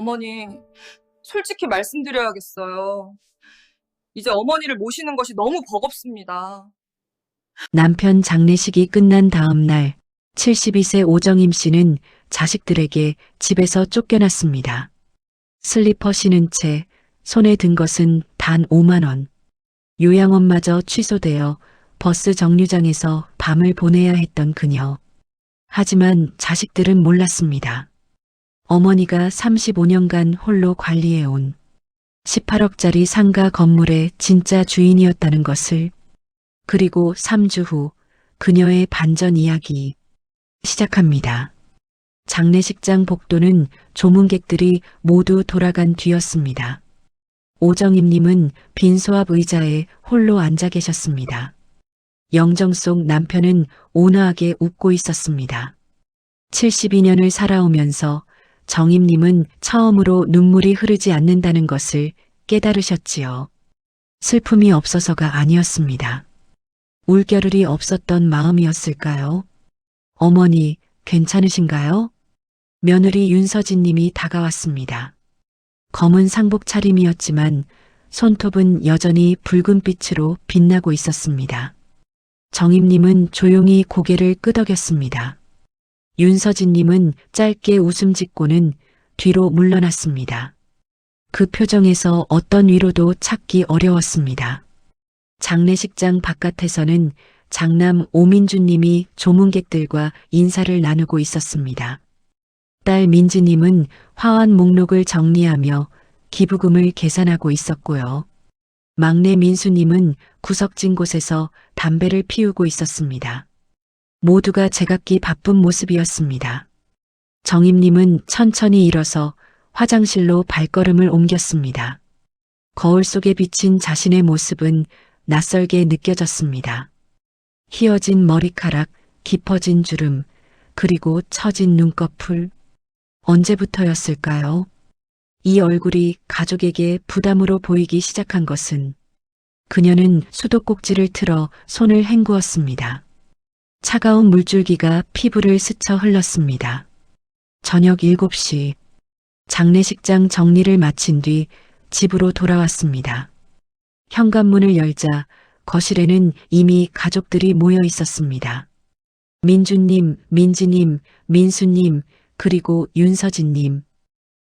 어머니, 솔직히 말씀드려야겠어요. 이제 어머니를 모시는 것이 너무 버겁습니다. 남편 장례식이 끝난 다음 날 72세 오정임 씨는 자식들에게 집에서 쫓겨났습니다. 슬리퍼 신은 채 손에 든 것은 단 5만 원. 요양원마저 취소되어 버스 정류장에서 밤을 보내야 했던 그녀. 하지만 자식들은 몰랐습니다. 어머니가 35년간 홀로 관리해온 18억짜리 상가 건물의 진짜 주인이었다는 것을. 그리고 3주 후 그녀의 반전 이야기 시작합니다. 장례식장 복도는 조문객들이 모두 돌아간 뒤였습니다. 오정임님은 빈 소합 의자에 홀로 앉아 계셨습니다. 영정 속 남편은 온화하게 웃고 있었습니다. 72년을 살아오면서 정임님은 처음으로 눈물이 흐르지 않는다는 것을 깨달으셨지요. 슬픔이 없어서가 아니었습니다. 울겨를이 없었던 마음이었을까요? 어머니, 괜찮으신가요? 며느리 윤서진 님이 다가왔습니다. 검은 상복 차림이었지만 손톱은 여전히 붉은 빛으로 빛나고 있었습니다. 정임님은 조용히 고개를 끄덕였습니다. 윤서진 님은 짧게 웃음 짓고는 뒤로 물러났습니다. 그 표정에서 어떤 위로도 찾기 어려웠습니다. 장례식장 바깥에서는 장남 오민준 님이 조문객들과 인사를 나누고 있었습니다. 딸 민지 님은 화환 목록을 정리하며 기부금을 계산하고 있었고요. 막내 민수 님은 구석진 곳에서 담배를 피우고 있었습니다. 모두가 제각기 바쁜 모습이었습니다. 정임 님은 천천히 일어서 화장실로 발걸음을 옮겼습니다. 거울 속에 비친 자신의 모습은 낯설게 느껴졌습니다. 휘어진 머리카락, 깊어진 주름, 그리고 처진 눈꺼풀. 언제부터였을까요? 이 얼굴이 가족에게 부담으로 보이기 시작한 것은. 그녀는 수도꼭지를 틀어 손을 헹구었습니다. 차가운 물줄기가 피부를 스쳐 흘렀습니다. 저녁 7시, 장례식장 정리를 마친 뒤 집으로 돌아왔습니다. 현관문을 열자 거실에는 이미 가족들이 모여 있었습니다. 민주님, 민지님, 민수님, 그리고 윤서진님.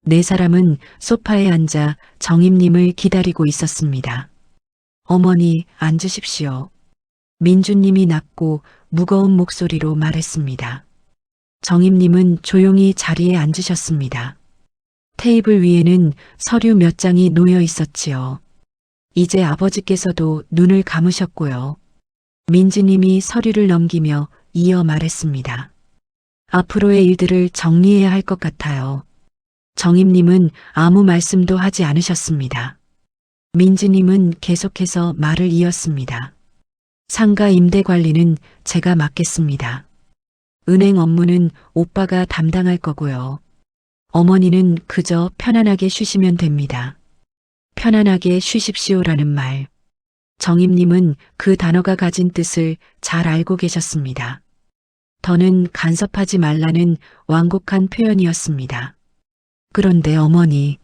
네 사람은 소파에 앉아 정임님을 기다리고 있었습니다. 어머니, 앉으십시오. 민주님이 낮고 무거운 목소리로 말했습니다. 정임님은 조용히 자리에 앉으셨습니다. 테이블 위에는 서류 몇 장이 놓여 있었지요. 이제 아버지께서도 눈을 감으셨고요. 민지님이 서류를 넘기며 이어 말했습니다. 앞으로의 일들을 정리해야 할 것 같아요. 정임님은 아무 말씀도 하지 않으셨습니다. 민지님은 계속해서 말을 이었습니다. 상가 임대 관리는 제가 맡겠습니다. 은행 업무는 오빠가 담당할 거고요. 어머니는 그저 편안하게 쉬시면 됩니다. 편안하게 쉬십시오라는 말. 정임님은 그 단어가 가진 뜻을 잘 알고 계셨습니다. 더는 간섭하지 말라는 완곡한 표현이었습니다. 그런데 어머니,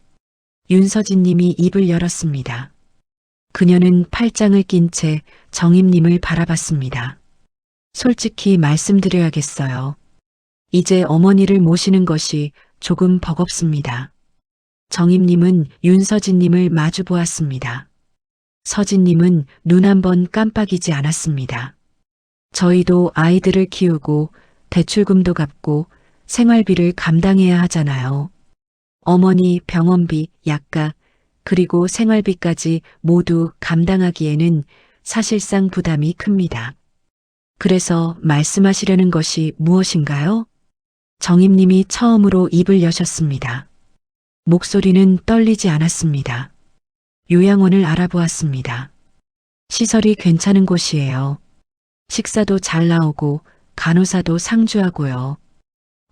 윤서진님이 입을 열었습니다. 그녀는 팔짱을 낀 채 정임님을 바라봤습니다. 솔직히 말씀드려야겠어요. 이제 어머니를 모시는 것이 조금 버겁습니다. 정임님은 윤서진님을 마주 보았습니다. 서진님은 눈 한 번 깜빡이지 않았습니다. 저희도 아이들을 키우고 대출금도 갚고 생활비를 감당해야 하잖아요. 어머니 병원비, 약가, 그리고 생활비까지 모두 감당하기에는 사실상 부담이 큽니다. 그래서 말씀하시려는 것이 무엇인가요? 정임님이 처음으로 입을 여셨습니다. 목소리는 떨리지 않았습니다. 요양원을 알아보았습니다. 시설이 괜찮은 곳이에요. 식사도 잘 나오고 간호사도 상주하고요.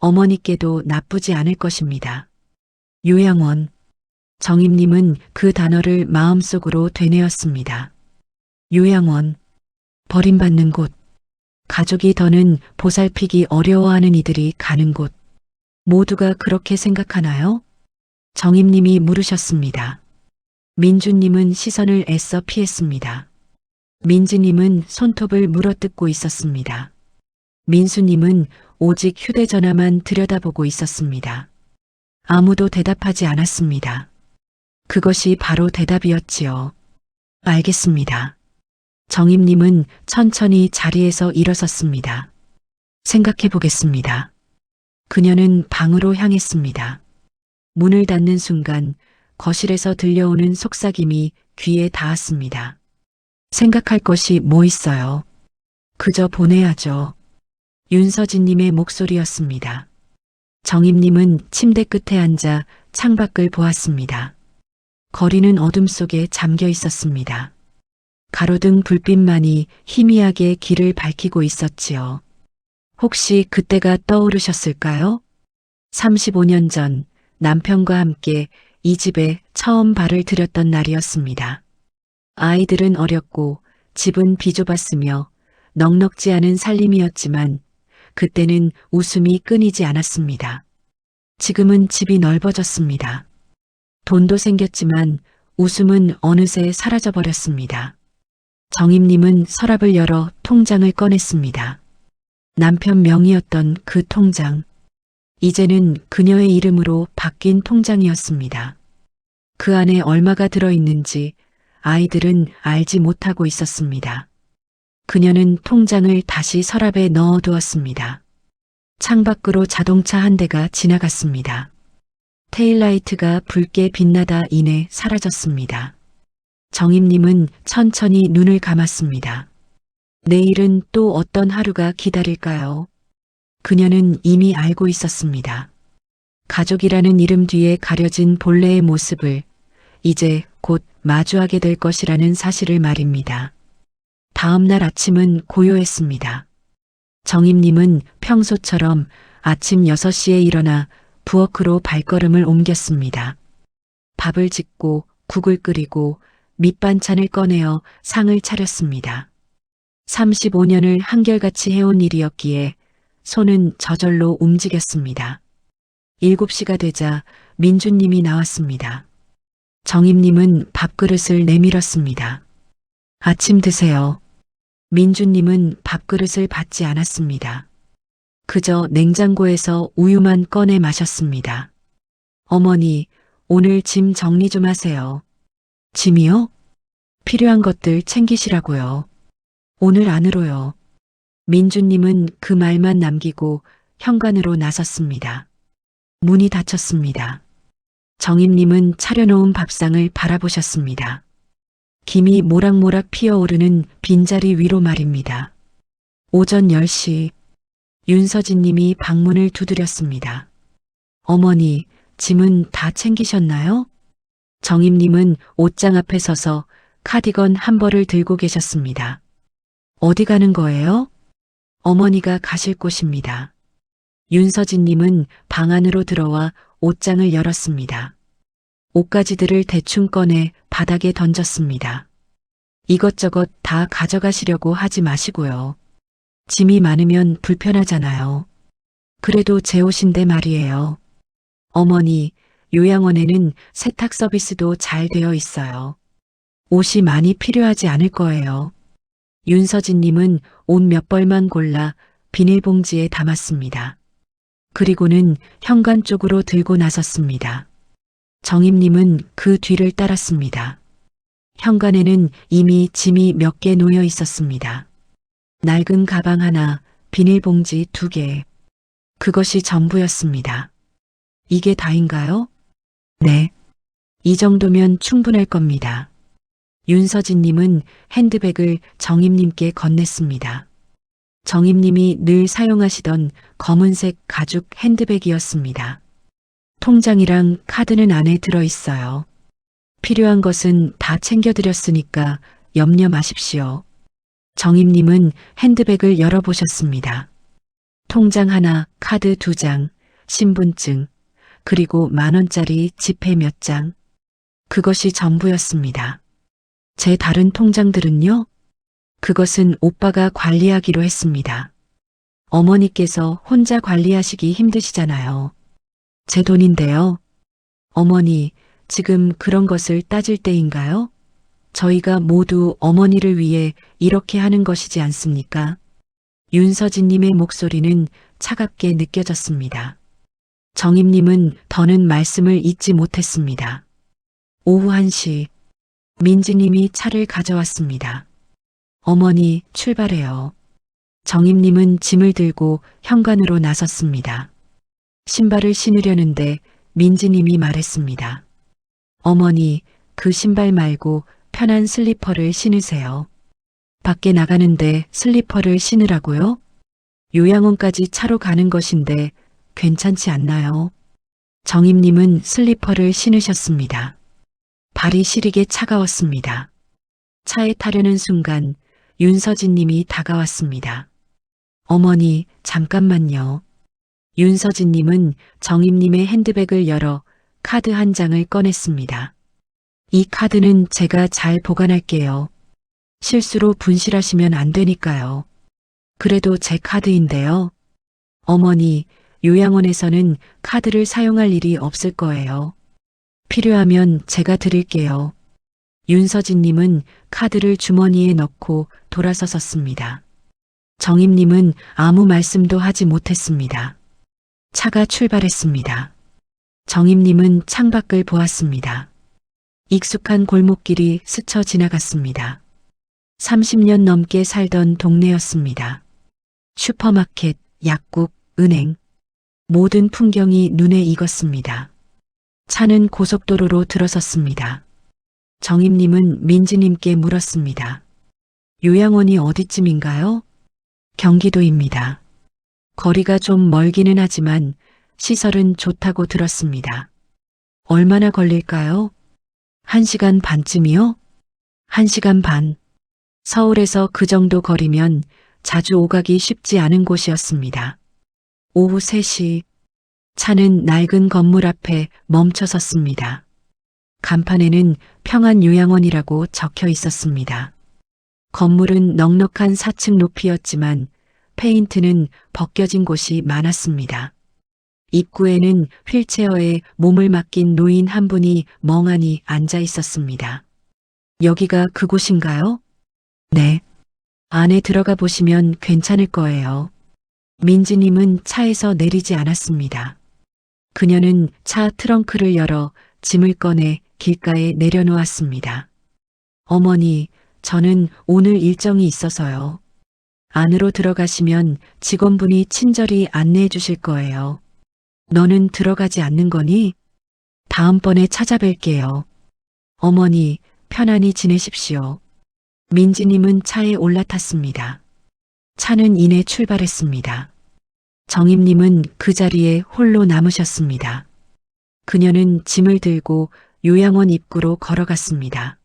어머니께도 나쁘지 않을 것입니다. 요양원. 정임님은 그 단어를 마음속으로 되뇌었습니다. 요양원. 버림받는 곳. 가족이 더는 보살피기 어려워하는 이들이 가는 곳. 모두가 그렇게 생각하나요? 정임님이 물으셨습니다. 민주님은 시선을 애써 피했습니다. 민지님은 손톱을 물어뜯고 있었습니다. 민수님은 오직 휴대전화만 들여다보고 있었습니다. 아무도 대답하지 않았습니다. 그것이 바로 대답이었지요. 알겠습니다. 정임님은 천천히 자리에서 일어섰습니다. 생각해 보겠습니다. 그녀는 방으로 향했습니다. 문을 닫는 순간 거실에서 들려오는 속삭임이 귀에 닿았습니다. 생각할 것이 뭐 있어요? 그저 보내야죠. 윤서진님의 목소리였습니다. 정임님은 침대 끝에 앉아 창밖을 보았습니다. 거리는 어둠 속에 잠겨 있었습니다. 가로등 불빛만이 희미하게 길을 밝히고 있었지요. 혹시 그때가 떠오르셨을까요? 35년 전 남편과 함께 이 집에 처음 발을 들였던 날이었습니다. 아이들은 어렸고 집은 비좁았으며 넉넉지 않은 살림이었지만 그때는 웃음이 끊이지 않았습니다. 지금은 집이 넓어졌습니다. 돈도 생겼지만 웃음은 어느새 사라져버렸습니다. 정임님은 서랍을 열어 통장을 꺼냈습니다. 남편 명의였던 그 통장. 이제는 그녀의 이름으로 바뀐 통장이었습니다. 그 안에 얼마가 들어있는지 아이들은 알지 못하고 있었습니다. 그녀는 통장을 다시 서랍에 넣어두었습니다. 창밖으로 자동차 한 대가 지나갔습니다. 테일라이트가 붉게 빛나다 이내 사라졌습니다. 정임님은 천천히 눈을 감았습니다. 내일은 또 어떤 하루가 기다릴까요? 그녀는 이미 알고 있었습니다. 가족이라는 이름 뒤에 가려진 본래의 모습을 이제 곧 마주하게 될 것이라는 사실을 말입니다. 다음 날 아침은 고요했습니다. 정임님은 평소처럼 아침 6시에 일어나 부엌으로 발걸음을 옮겼습니다. 밥을 짓고 국을 끓이고 밑반찬을 꺼내어 상을 차렸습니다. 35년을 한결같이 해온 일이었기에 손은 저절로 움직였습니다. 7시가 되자 민주님이 나왔습니다. 정임님은 밥그릇을 내밀었습니다. 아침 드세요. 민주님은 밥그릇을 받지 않았습니다. 그저 냉장고에서 우유만 꺼내 마셨습니다. 어머니, 오늘 짐 정리 좀 하세요. 짐이요? 필요한 것들 챙기시라고요. 오늘 안으로요. 민주님은 그 말만 남기고 현관으로 나섰습니다. 문이 닫혔습니다. 정임님은 차려놓은 밥상을 바라보셨습니다. 김이 모락모락 피어오르는 빈자리 위로 말입니다. 오전 10시 윤서진님이 방문을 두드렸습니다. 어머니, 짐은 다 챙기셨나요? 정임님은 옷장 앞에 서서 카디건 한 벌을 들고 계셨습니다. 어디 가는 거예요? 어머니가 가실 곳입니다. 윤서진님은 방 안으로 들어와 옷장을 열었습니다. 옷가지들을 대충 꺼내 바닥에 던졌습니다. 이것저것 다 가져가시려고 하지 마시고요. 짐이 많으면 불편하잖아요. 그래도 제 옷인데 말이에요. 어머니, 요양원에는 세탁 서비스도 잘 되어 있어요. 옷이 많이 필요하지 않을 거예요. 윤서진님은 옷 몇 벌만 골라 비닐봉지에 담았습니다. 그리고는 현관 쪽으로 들고 나섰습니다. 정임님은 그 뒤를 따랐습니다. 현관에는 이미 짐이 몇 개 놓여 있었습니다. 낡은 가방 하나, 비닐봉지 2개. 그것이 전부였습니다. 이게 다인가요? 네. 이 정도면 충분할 겁니다. 윤서진님은 핸드백을 정임님께 건넸습니다. 정임님이 늘 사용하시던 검은색 가죽 핸드백이었습니다. 통장이랑 카드는 안에 들어있어요. 필요한 것은 다 챙겨드렸으니까 염려 마십시오. 정임님은 핸드백을 열어보셨습니다. 통장 하나, 카드 2장, 신분증, 그리고 10,000원짜리 지폐 몇 장. 그것이 전부였습니다. 제 다른 통장들은요? 그것은 오빠가 관리하기로 했습니다. 어머니께서 혼자 관리하시기 힘드시잖아요. 제 돈인데요. 어머니, 지금 그런 것을 따질 때인가요? 저희가 모두 어머니를 위해 이렇게 하는 것이지 않습니까? 윤서진님의 목소리는 차갑게 느껴졌습니다. 정임님은 더는 말씀을 잇지 못했습니다. 오후 1시, 민지님이 차를 가져왔습니다. 어머니, 출발해요. 정임님은 짐을 들고 현관으로 나섰습니다. 신발을 신으려는데 민지님이 말했습니다. 어머니, 그 신발 말고 편한 슬리퍼를 신으세요. 밖에 나가는데 슬리퍼를 신으라고요? 요양원까지 차로 가는 것인데 괜찮지 않나요? 정임님은 슬리퍼를 신으셨습니다. 발이 시리게 차가웠습니다. 차에 타려는 순간 윤서진님이 다가왔습니다. 어머니, 잠깐만요. 윤서진님은 정임님의 핸드백을 열어 카드 한 장을 꺼냈습니다. 이 카드는 제가 잘 보관할게요. 실수로 분실하시면 안 되니까요. 그래도 제 카드인데요. 어머니, 요양원에서는 카드를 사용할 일이 없을 거예요. 필요하면 제가 드릴게요. 윤서진님은 카드를 주머니에 넣고 돌아서 섰습니다. 정임님은 아무 말씀도 하지 못했습니다. 차가 출발했습니다. 정임님은 창밖을 보았습니다. 익숙한 골목길이 스쳐 지나갔습니다. 30년 넘게 살던 동네였습니다. 슈퍼마켓, 약국, 은행, 모든 풍경이 눈에 익었습니다. 차는 고속도로로 들어섰습니다. 정임님은 민지님께 물었습니다. 요양원이 어디쯤인가요? 경기도입니다. 거리가 좀 멀기는 하지만 시설은 좋다고 들었습니다. 얼마나 걸릴까요? 1시간 반쯤이요? 1시간 반. 서울에서 그 정도 거리면 자주 오가기 쉽지 않은 곳이었습니다. 오후 3시, 차는 낡은 건물 앞에 멈춰 섰습니다. 간판에는 평안요양원이라고 적혀 있었습니다. 건물은 넉넉한 4층 높이였지만 페인트는 벗겨진 곳이 많았습니다. 입구에는 휠체어에 몸을 맡긴 노인 한 분이 멍하니 앉아 있었습니다. 여기가 그곳인가요? 네. 안에 들어가 보시면 괜찮을 거예요. 민지님은 차에서 내리지 않았습니다. 그녀는 차 트렁크를 열어 짐을 꺼내 길가에 내려놓았습니다. 어머니, 저는 오늘 일정이 있어서요. 안으로 들어가시면 직원분이 친절히 안내해 주실 거예요. 너는 들어가지 않는 거니? 다음번에 찾아뵐게요. 어머니, 편안히 지내십시오. 민지님은 차에 올라탔습니다. 차는 이내 출발했습니다. 정임님은 그 자리에 홀로 남으셨습니다. 그녀는 짐을 들고 요양원 입구로 걸어갔습니다.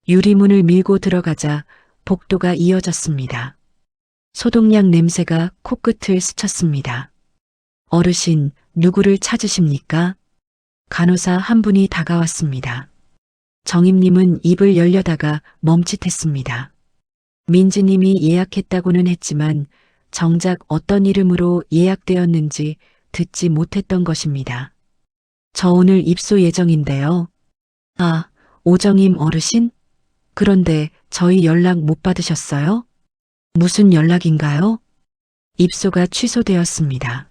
유리문을 밀고 들어가자 복도가 이어졌습니다. 소독약 냄새가 코끝을 스쳤습니다. 어르신, 누구를 찾으십니까? 간호사 한 분이 다가왔습니다. 정임님은 입을 열려다가 멈칫했습니다. 민지님이 예약했다고는 했지만 정작 어떤 이름으로 예약되었는지 듣지 못했던 것입니다. 저 오늘 입소 예정인데요. 아, 오정임 어르신? 그런데 저희 연락 못 받으셨어요? 무슨 연락인가요? 입소가 취소되었습니다.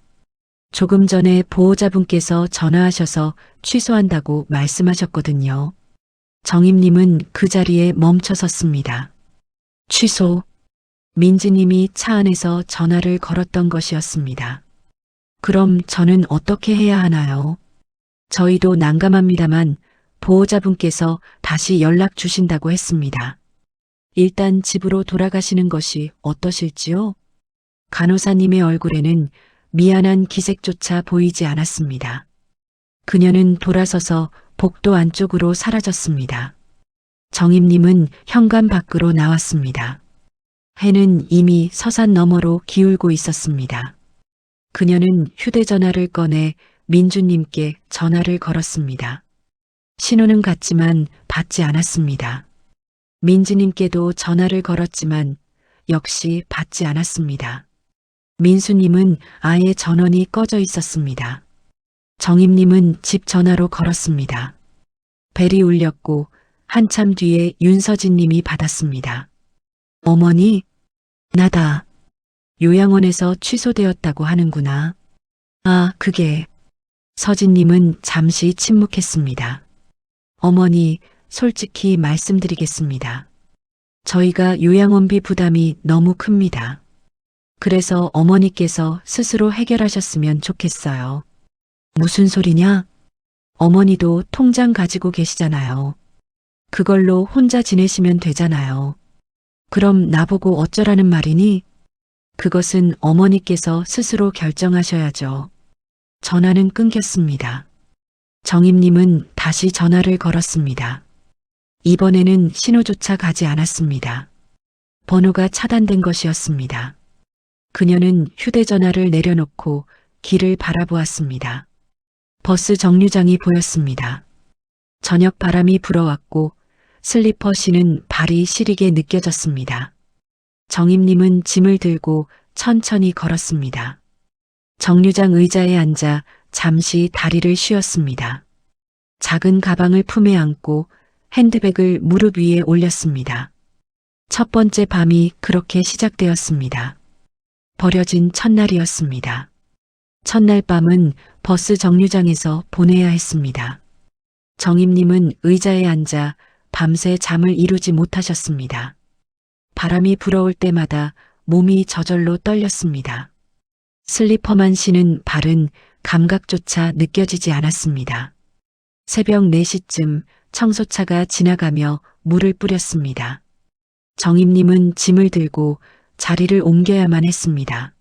조금 전에 보호자분께서 전화하셔서 취소한다고 말씀하셨거든요. 정임님은 그 자리에 멈춰 섰습니다. 취소. 민지님이 차 안에서 전화를 걸었던 것이었습니다. 그럼 저는 어떻게 해야 하나요? 저희도 난감합니다만 보호자분께서 다시 연락 주신다고 했습니다. 일단 집으로 돌아가시는 것이 어떠실지요? 간호사님의 얼굴에는 미안한 기색조차 보이지 않았습니다. 그녀는 돌아서서 복도 안쪽으로 사라졌습니다. 정임님은 현관 밖으로 나왔습니다. 해는 이미 서산 너머로 기울고 있었습니다. 그녀는 휴대전화를 꺼내 민주님께 전화를 걸었습니다. 신호는 갔지만 받지 않았습니다. 민지님께도 전화를 걸었지만 역시 받지 않았습니다. 민수님은 아예 전원이 꺼져 있었습니다. 정임님은 집 전화로 걸었습니다. 벨이 울렸고 한참 뒤에 윤서진님이 받았습니다. 어머니, 나다. 요양원에서 취소되었다고 하는구나. 아, 그게. 서진님은 잠시 침묵했습니다. 어머니, 솔직히 말씀드리겠습니다. 저희가 요양원비 부담이 너무 큽니다. 그래서 어머니께서 스스로 해결하셨으면 좋겠어요. 무슨 소리냐? 어머니도 통장 가지고 계시잖아요. 그걸로 혼자 지내시면 되잖아요. 그럼 나보고 어쩌라는 말이니? 그것은 어머니께서 스스로 결정하셔야죠. 전화는 끊겼습니다. 정임님은 다시 전화를 걸었습니다. 이번에는 신호조차 가지 않았습니다. 번호가 차단된 것이었습니다. 그녀는 휴대전화를 내려놓고 길을 바라보았습니다. 버스 정류장이 보였습니다. 저녁 바람이 불어왔고 슬리퍼 신은 발이 시리게 느껴졌습니다. 정임님은 짐을 들고 천천히 걸었습니다. 정류장 의자에 앉아 잠시 다리를 쉬었습니다. 작은 가방을 품에 안고 핸드백을 무릎 위에 올렸습니다. 첫 번째 밤이 그렇게 시작되었습니다. 버려진 첫날이었습니다. 첫날 밤은 버스 정류장에서 보내야 했습니다. 정임님은 의자에 앉아 밤새 잠을 이루지 못하셨습니다. 바람이 불어올 때마다 몸이 저절로 떨렸습니다. 슬리퍼만 신은 발은 감각조차 느껴지지 않았습니다. 새벽 4시쯤 청소차가 지나가며 물을 뿌렸습니다. 정임님은 짐을 들고 자리를 옮겨야만 했습니다.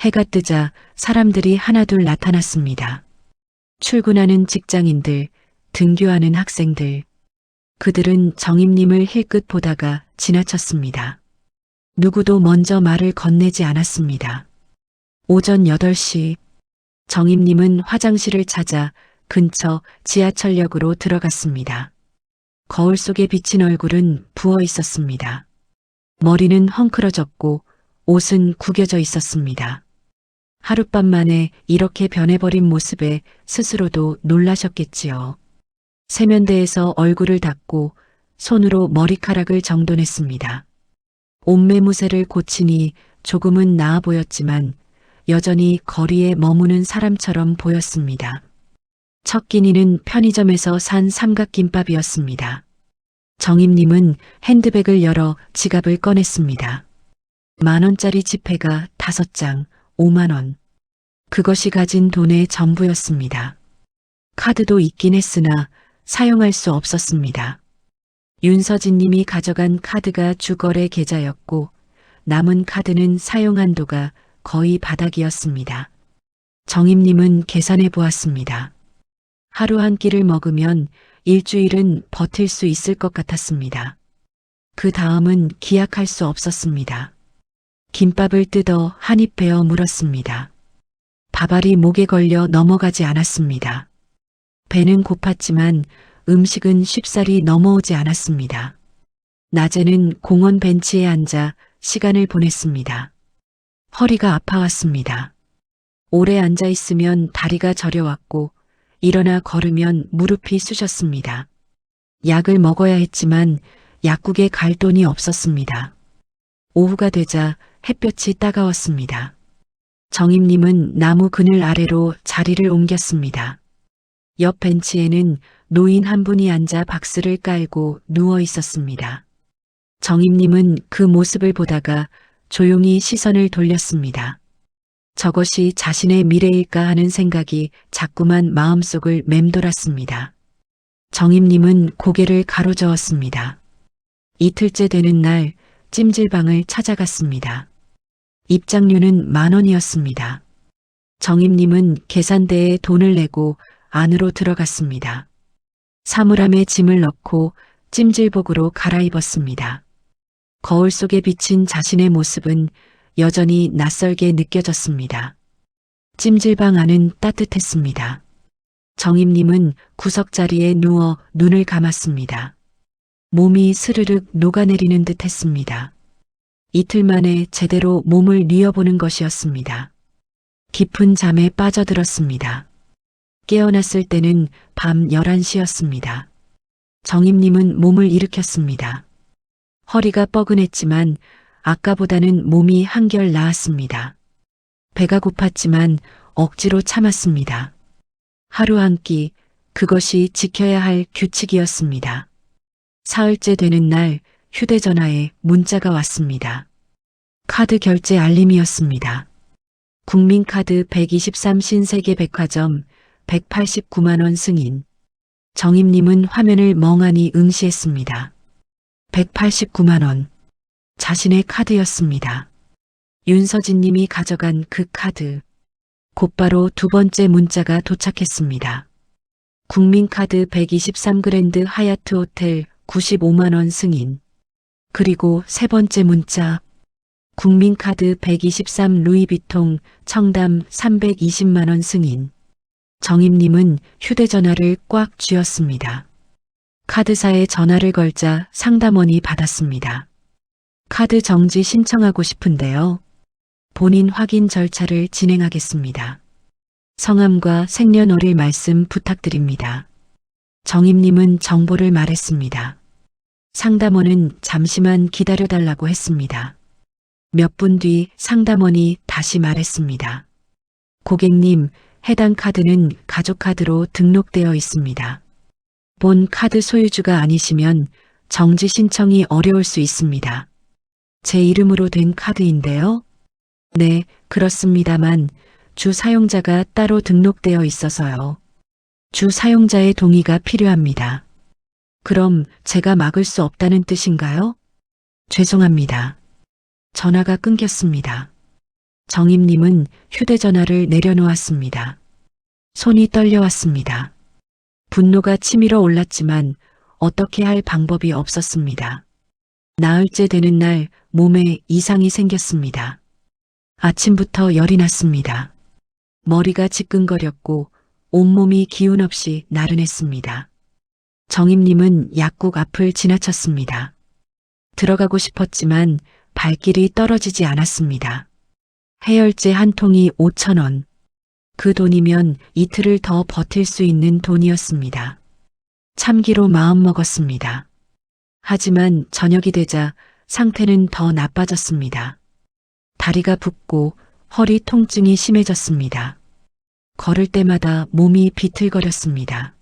해가 뜨자 사람들이 하나둘 나타났습니다. 출근하는 직장인들, 등교하는 학생들. 그들은 정임님을 힐끗 보다가 지나쳤습니다. 누구도 먼저 말을 건네지 않았습니다. 오전 8시, 정임님은 화장실을 찾아 근처 지하철역으로 들어갔습니다. 거울 속에 비친 얼굴은 부어 있었습니다. 머리는 헝클어졌고 옷은 구겨져 있었습니다. 하룻밤 만에 이렇게 변해버린 모습에 스스로도 놀라셨겠지요. 세면대에서 얼굴을 닦고 손으로 머리카락을 정돈했습니다. 옷매무새를 고치니 조금은 나아 보였지만 여전히 거리에 머무는 사람처럼 보였습니다. 첫 끼니는 편의점에서 산 삼각김밥이었습니다. 정임님은 핸드백을 열어 지갑을 꺼냈습니다. 10,000원짜리 지폐가 5장, 5만 원. 그것이 가진 돈의 전부였습니다. 카드도 있긴 했으나 사용할 수 없었습니다. 윤서진님이 가져간 카드가 주거래 계좌였고 남은 카드는 사용 한도가 거의 바닥이었습니다. 정임님은 계산해 보았습니다. 하루 한 끼를 먹으면 일주일은 버틸 수 있을 것 같았습니다. 그 다음은 기약할 수 없었습니다. 김밥을 뜯어 한 입 베어 물었습니다. 밥알이 목에 걸려 넘어가지 않았습니다. 배는 고팠지만 음식은 쉽사리 넘어오지 않았습니다. 낮에는 공원 벤치에 앉아 시간을 보냈습니다. 허리가 아파왔습니다. 오래 앉아 있으면 다리가 저려왔고 일어나 걸으면 무릎이 쑤셨습니다. 약을 먹어야 했지만 약국에 갈 돈이 없었습니다. 오후가 되자 햇볕이 따가웠습니다. 정임님은 나무 그늘 아래로 자리를 옮겼습니다. 옆 벤치에는 노인 한 분이 앉아 박스를 깔고 누워 있었습니다. 정임님은 그 모습을 보다가 조용히 시선을 돌렸습니다. 저것이 자신의 미래일까 하는 생각이 자꾸만 마음속을 맴돌았습니다. 정임님은 고개를 가로저었습니다. 이틀째 되는 날 찜질방을 찾아갔습니다. 입장료는 10,000원이었습니다. 정임님은 계산대에 돈을 내고 안으로 들어갔습니다. 사물함에 짐을 넣고 찜질복으로 갈아입었습니다. 거울 속에 비친 자신의 모습은 여전히 낯설게 느껴졌습니다. 찜질방 안은 따뜻했습니다. 정임님은 구석자리에 누워 눈을 감았습니다. 몸이 스르륵 녹아내리는 듯 했습니다. 이틀 만에 제대로 몸을 뉘어보는 것이었습니다. 깊은 잠에 빠져들었습니다. 깨어났을 때는 밤 11시였습니다. 정임님은 몸을 일으켰습니다. 허리가 뻐근했지만 아까보다는 몸이 한결 나았습니다. 배가 고팠지만 억지로 참았습니다. 하루 한 끼, 그것이 지켜야 할 규칙이었습니다. 사흘째 되는 날 휴대전화에 문자가 왔습니다. 카드 결제 알림이었습니다. 국민카드 123 신세계백화점 189만 원 승인. 정임님은 화면을 멍하니 응시했습니다. 189만 원. 자신의 카드였습니다. 윤서진 님이 가져간 그 카드. 곧바로 두 번째 문자가 도착했습니다. 국민카드 123 그랜드 하얏트 호텔 95만 원 승인. 그리고 세 번째 문자. 국민카드 123 루이비통 청담 320만 원 승인. 정임님은 휴대전화를 꽉 쥐었습니다. 카드사에 전화를 걸자 상담원이 받았습니다. 카드 정지 신청하고 싶은데요. 본인 확인 절차를 진행하겠습니다. 성함과 생년월일 말씀 부탁드립니다. 정임님은 정보를 말했습니다. 상담원은 잠시만 기다려달라고 했습니다. 몇 분 뒤 상담원이 다시 말했습니다. 고객님, 해당 카드는 가족카드로 등록되어 있습니다. 본 카드 소유주가 아니시면 정지 신청이 어려울 수 있습니다. 제 이름으로 된 카드인데요. 네, 그렇습니다만 주 사용자가 따로 등록되어 있어서요. 주 사용자의 동의가 필요합니다. 그럼 제가 막을 수 없다는 뜻인가요? 죄송합니다. 전화가 끊겼습니다. 정임님은 휴대전화를 내려놓았습니다. 손이 떨려왔습니다. 분노가 치밀어 올랐지만 어떻게 할 방법이 없었습니다. 나흘째 되는 날 몸에 이상이 생겼습니다. 아침부터 열이 났습니다. 머리가 지끈거렸고 온몸이 기운 없이 나른했습니다. 정임님은 약국 앞을 지나쳤습니다. 들어가고 싶었지만 발길이 떨어지지 않았습니다. 해열제 한 통이 5,000원. 그 돈이면 이틀을 더 버틸 수 있는 돈이었습니다. 참기로 마음먹었습니다. 하지만 저녁이 되자 상태는 더 나빠졌습니다. 다리가 붓고 허리 통증이 심해졌습니다. 걸을 때마다 몸이 비틀거렸습니다.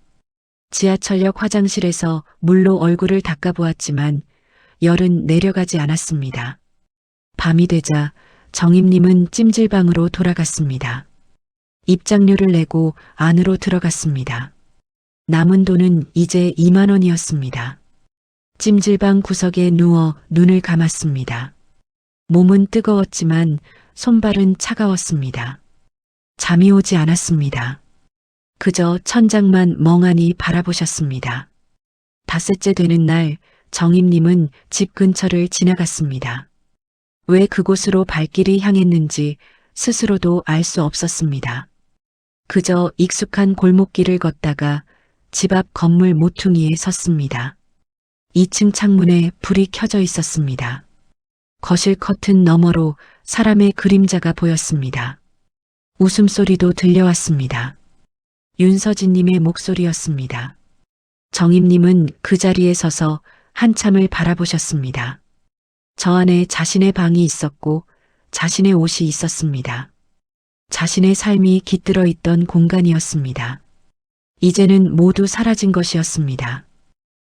지하철역 화장실에서 물로 얼굴을 닦아보았지만 열은 내려가지 않았습니다. 밤이 되자 정임님은 찜질방으로 돌아갔습니다. 입장료를 내고 안으로 들어갔습니다. 남은 돈은 이제 2만 원이었습니다. 찜질방 구석에 누워 눈을 감았습니다. 몸은 뜨거웠지만 손발은 차가웠습니다. 잠이 오지 않았습니다. 그저 천장만 멍하니 바라보셨습니다. 닷새째 되는 날 정임님은 집 근처를 지나갔습니다. 왜 그곳으로 발길이 향했는지 스스로도 알 수 없었습니다. 그저 익숙한 골목길을 걷다가 집 앞 건물 모퉁이에 섰습니다. 2층 창문에 불이 켜져 있었습니다. 거실 커튼 너머로 사람의 그림자가 보였습니다. 웃음소리도 들려왔습니다. 윤서진님의 목소리였습니다. 정임님은 그 자리에 서서 한참을 바라보셨습니다. 저 안에 자신의 방이 있었고 자신의 옷이 있었습니다. 자신의 삶이 깃들어 있던 공간이었습니다. 이제는 모두 사라진 것이었습니다.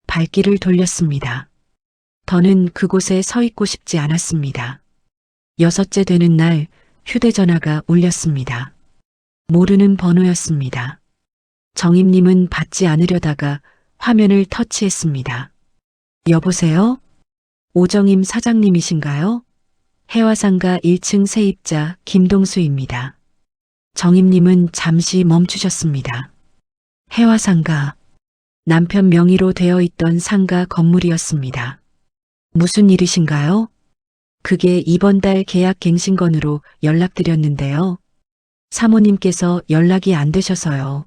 발길을 돌렸습니다. 더는 그곳에 서 있고 싶지 않았습니다. 6째 되는 날 휴대전화가 울렸습니다. 모르는 번호였습니다. 정임님은 받지 않으려다가 화면을 터치했습니다. 여보세요? 오정임 사장님이신가요? 해화상가 1층 세입자 김동수입니다. 정임님은 잠시 멈추셨습니다. 해화상가. 남편 명의로 되어 있던 상가 건물이었습니다. 무슨 일이신가요? 그게 이번 달 계약 갱신건으로 연락드렸는데요. 사모님께서 연락이 안 되셔서요.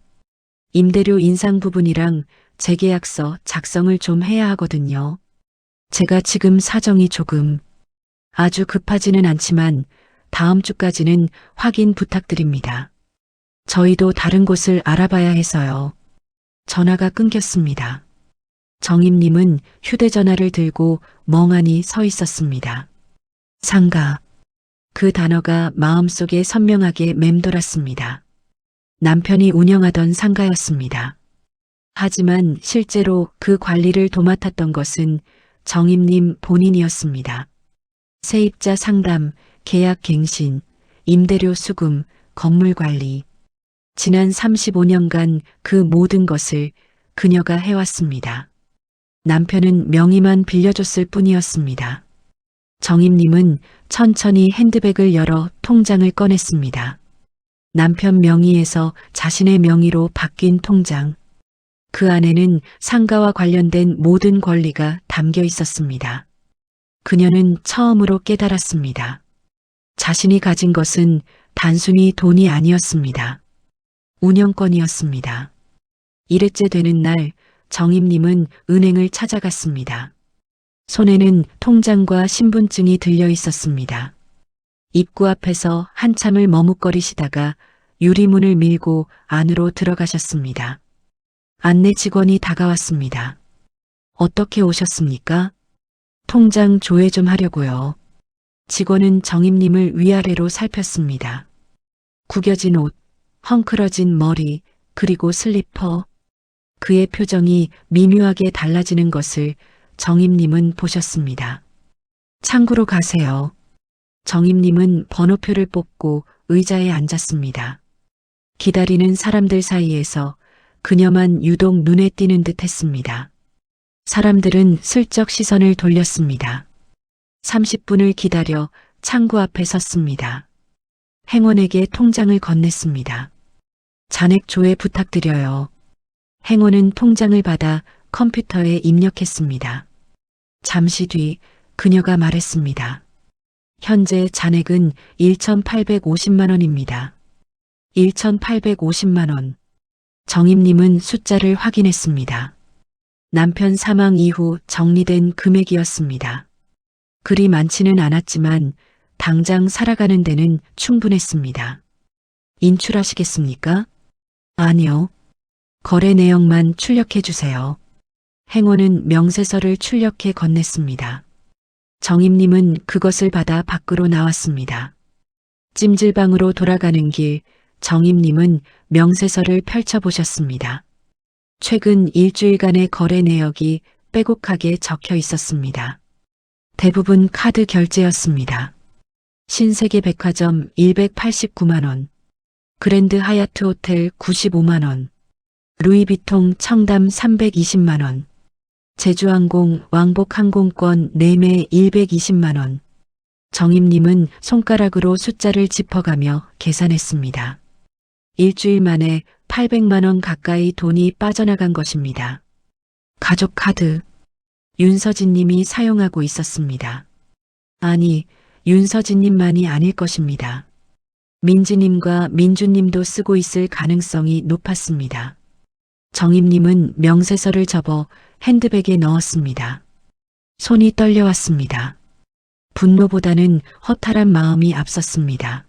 임대료 인상 부분이랑 재계약서 작성을 좀 해야 하거든요. 제가 지금 사정이 조금 아주 급하지는 않지만 다음 주까지는 확인 부탁드립니다. 저희도 다른 곳을 알아봐야 해서요. 전화가 끊겼습니다. 정임님은 휴대전화를 들고 멍하니 서 있었습니다. 상가. 그 단어가 마음속에 선명하게 맴돌았습니다. 남편이 운영하던 상가였습니다. 하지만 실제로 그 관리를 도맡았던 것은 정임님 본인이었습니다. 세입자 상담, 계약 갱신, 임대료 수금, 건물 관리. 지난 35년간 그 모든 것을 그녀가 해왔습니다. 남편은 명의만 빌려줬을 뿐이었습니다. 정임님은 천천히 핸드백을 열어 통장을 꺼냈습니다. 남편 명의에서 자신의 명의로 바뀐 통장. 그 안에는 상가와 관련된 모든 권리가 담겨 있었습니다. 그녀는 처음으로 깨달았습니다. 자신이 가진 것은 단순히 돈이 아니었습니다. 운영권이었습니다. 일회째 되는 날 정임님은 은행을 찾아갔습니다. 손에는 통장과 신분증이 들려 있었습니다. 입구 앞에서 한참을 머뭇거리시다가 유리문을 밀고 안으로 들어가셨습니다. 안내 직원이 다가왔습니다. 어떻게 오셨습니까? 통장 조회 좀 하려고요. 직원은 정임님을 위아래로 살폈습니다. 구겨진 옷, 헝클어진 머리, 그리고 슬리퍼. 그의 표정이 미묘하게 달라지는 것을 정임님은 보셨습니다. 창구로 가세요. 정임님은 번호표를 뽑고 의자에 앉았습니다. 기다리는 사람들 사이에서 그녀만 유독 눈에 띄는 듯 했습니다. 사람들은 슬쩍 시선을 돌렸습니다. 30분을 기다려 창구 앞에 섰습니다. 행원에게 통장을 건넸습니다. 잔액 조회 부탁드려요. 행원은 통장을 받아 컴퓨터에 입력했습니다. 잠시 뒤 그녀가 말했습니다. 현재 잔액은 1,850만 원입니다. 1,850만 원. 정임님은 숫자를 확인했습니다. 남편 사망 이후 정리된 금액이었습니다. 그리 많지는 않았지만 당장 살아가는 데는 충분했습니다. 인출하시겠습니까? 아니요. 거래 내역만 출력해 주세요. 행원은 명세서를 출력해 건넸습니다. 정임님은 그것을 받아 밖으로 나왔습니다. 찜질방으로 돌아가는 길, 정임님은 명세서를 펼쳐보셨습니다. 최근 일주일간의 거래 내역이 빼곡하게 적혀 있었습니다. 대부분 카드 결제였습니다. 신세계 백화점 189만 원, 그랜드 하얏트 호텔 95만 원, 루이비통 청담 320만 원, 제주항공 왕복 항공권 4매 120만 원. 정임님은 손가락으로 숫자를 짚어가며 계산했습니다. 일주일 만에 800만 원 가까이 돈이 빠져나간 것입니다. 가족 카드. 윤서진 님이 사용하고 있었습니다. 아니, 윤서진 님만이 아닐 것입니다. 민지 님과 민주 님도 쓰고 있을 가능성이 높았습니다. 정임님은 명세서를 접어 핸드백에 넣었습니다. 손이 떨려왔습니다. 분노보다는 허탈한 마음이 앞섰습니다.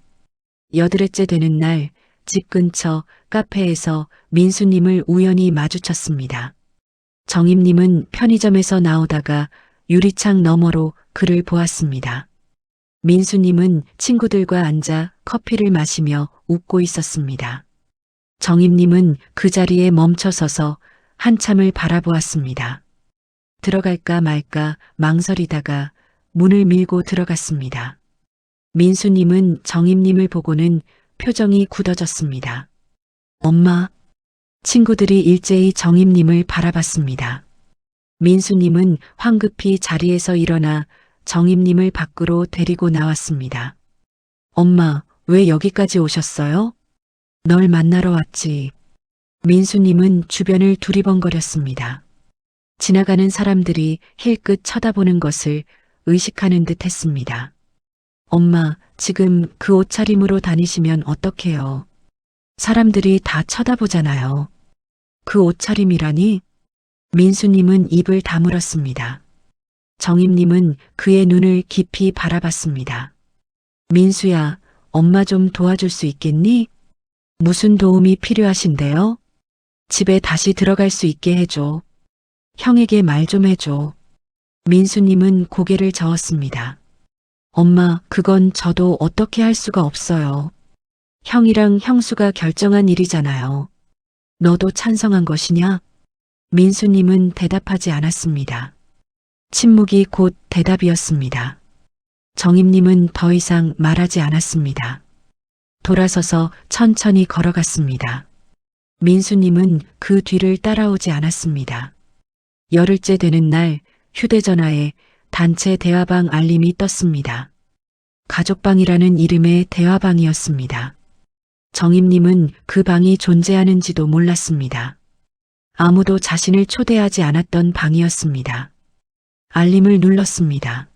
여드레째 되는 날 집 근처 카페에서 민수님을 우연히 마주쳤습니다. 정임님은 편의점에서 나오다가 유리창 너머로 그를 보았습니다. 민수님은 친구들과 앉아 커피를 마시며 웃고 있었습니다. 정임님은 그 자리에 멈춰서서 한참을 바라보았습니다. 들어갈까 말까 망설이다가 문을 밀고 들어갔습니다. 민수님은 정임님을 보고는 표정이 굳어졌습니다. 엄마. 친구들이 일제히 정임님을 바라봤습니다. 민수님은 황급히 자리에서 일어나 정임님을 밖으로 데리고 나왔습니다. 엄마, 왜 여기까지 오셨어요? 널 만나러 왔지. 민수님은 주변을 두리번거렸습니다. 지나가는 사람들이 힐끗 쳐다보는 것을 의식하는 듯 했습니다. 엄마, 지금 그 옷차림으로 다니시면 어떡해요? 사람들이 다 쳐다보잖아요. 그 옷차림이라니? 민수님은 입을 다물었습니다. 정임님은 그의 눈을 깊이 바라봤습니다. 민수야, 엄마 좀 도와줄 수 있겠니? 무슨 도움이 필요하신데요? 집에 다시 들어갈 수 있게 해줘. 형에게 말 좀 해줘. 민수님은 고개를 저었습니다. 엄마, 그건 저도 어떻게 할 수가 없어요. 형이랑 형수가 결정한 일이잖아요. 너도 찬성한 것이냐? 민수님은 대답하지 않았습니다. 침묵이 곧 대답이었습니다. 정임님은 더 이상 말하지 않았습니다. 돌아서서 천천히 걸어갔습니다. 민수님은 그 뒤를 따라오지 않았습니다. 열흘째 되는 날 휴대전화에 단체 대화방 알림이 떴습니다. 가족방이라는 이름의 대화방이었습니다. 정임님은 그 방이 존재하는지도 몰랐습니다. 아무도 자신을 초대하지 않았던 방이었습니다. 알림을 눌렀습니다.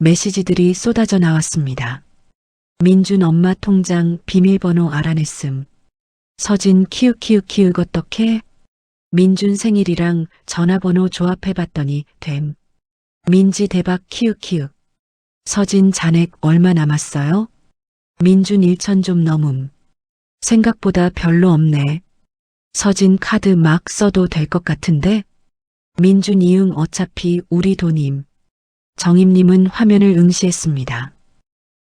메시지들이 쏟아져 나왔습니다. 민준 엄마 통장 비밀번호 알아냈음. 서진 키읔키읔키읔 어떡해? 민준 생일이랑 전화번호 조합해봤더니 됨. 민지 대박 키읔키읔. 서진 잔액 얼마 남았어요? 민준 1천 좀 넘음. 생각보다 별로 없네. 서진 카드 막 써도 될 것 같은데? 민준 이응 어차피 우리 돈임. 정임님은 화면을 응시했습니다.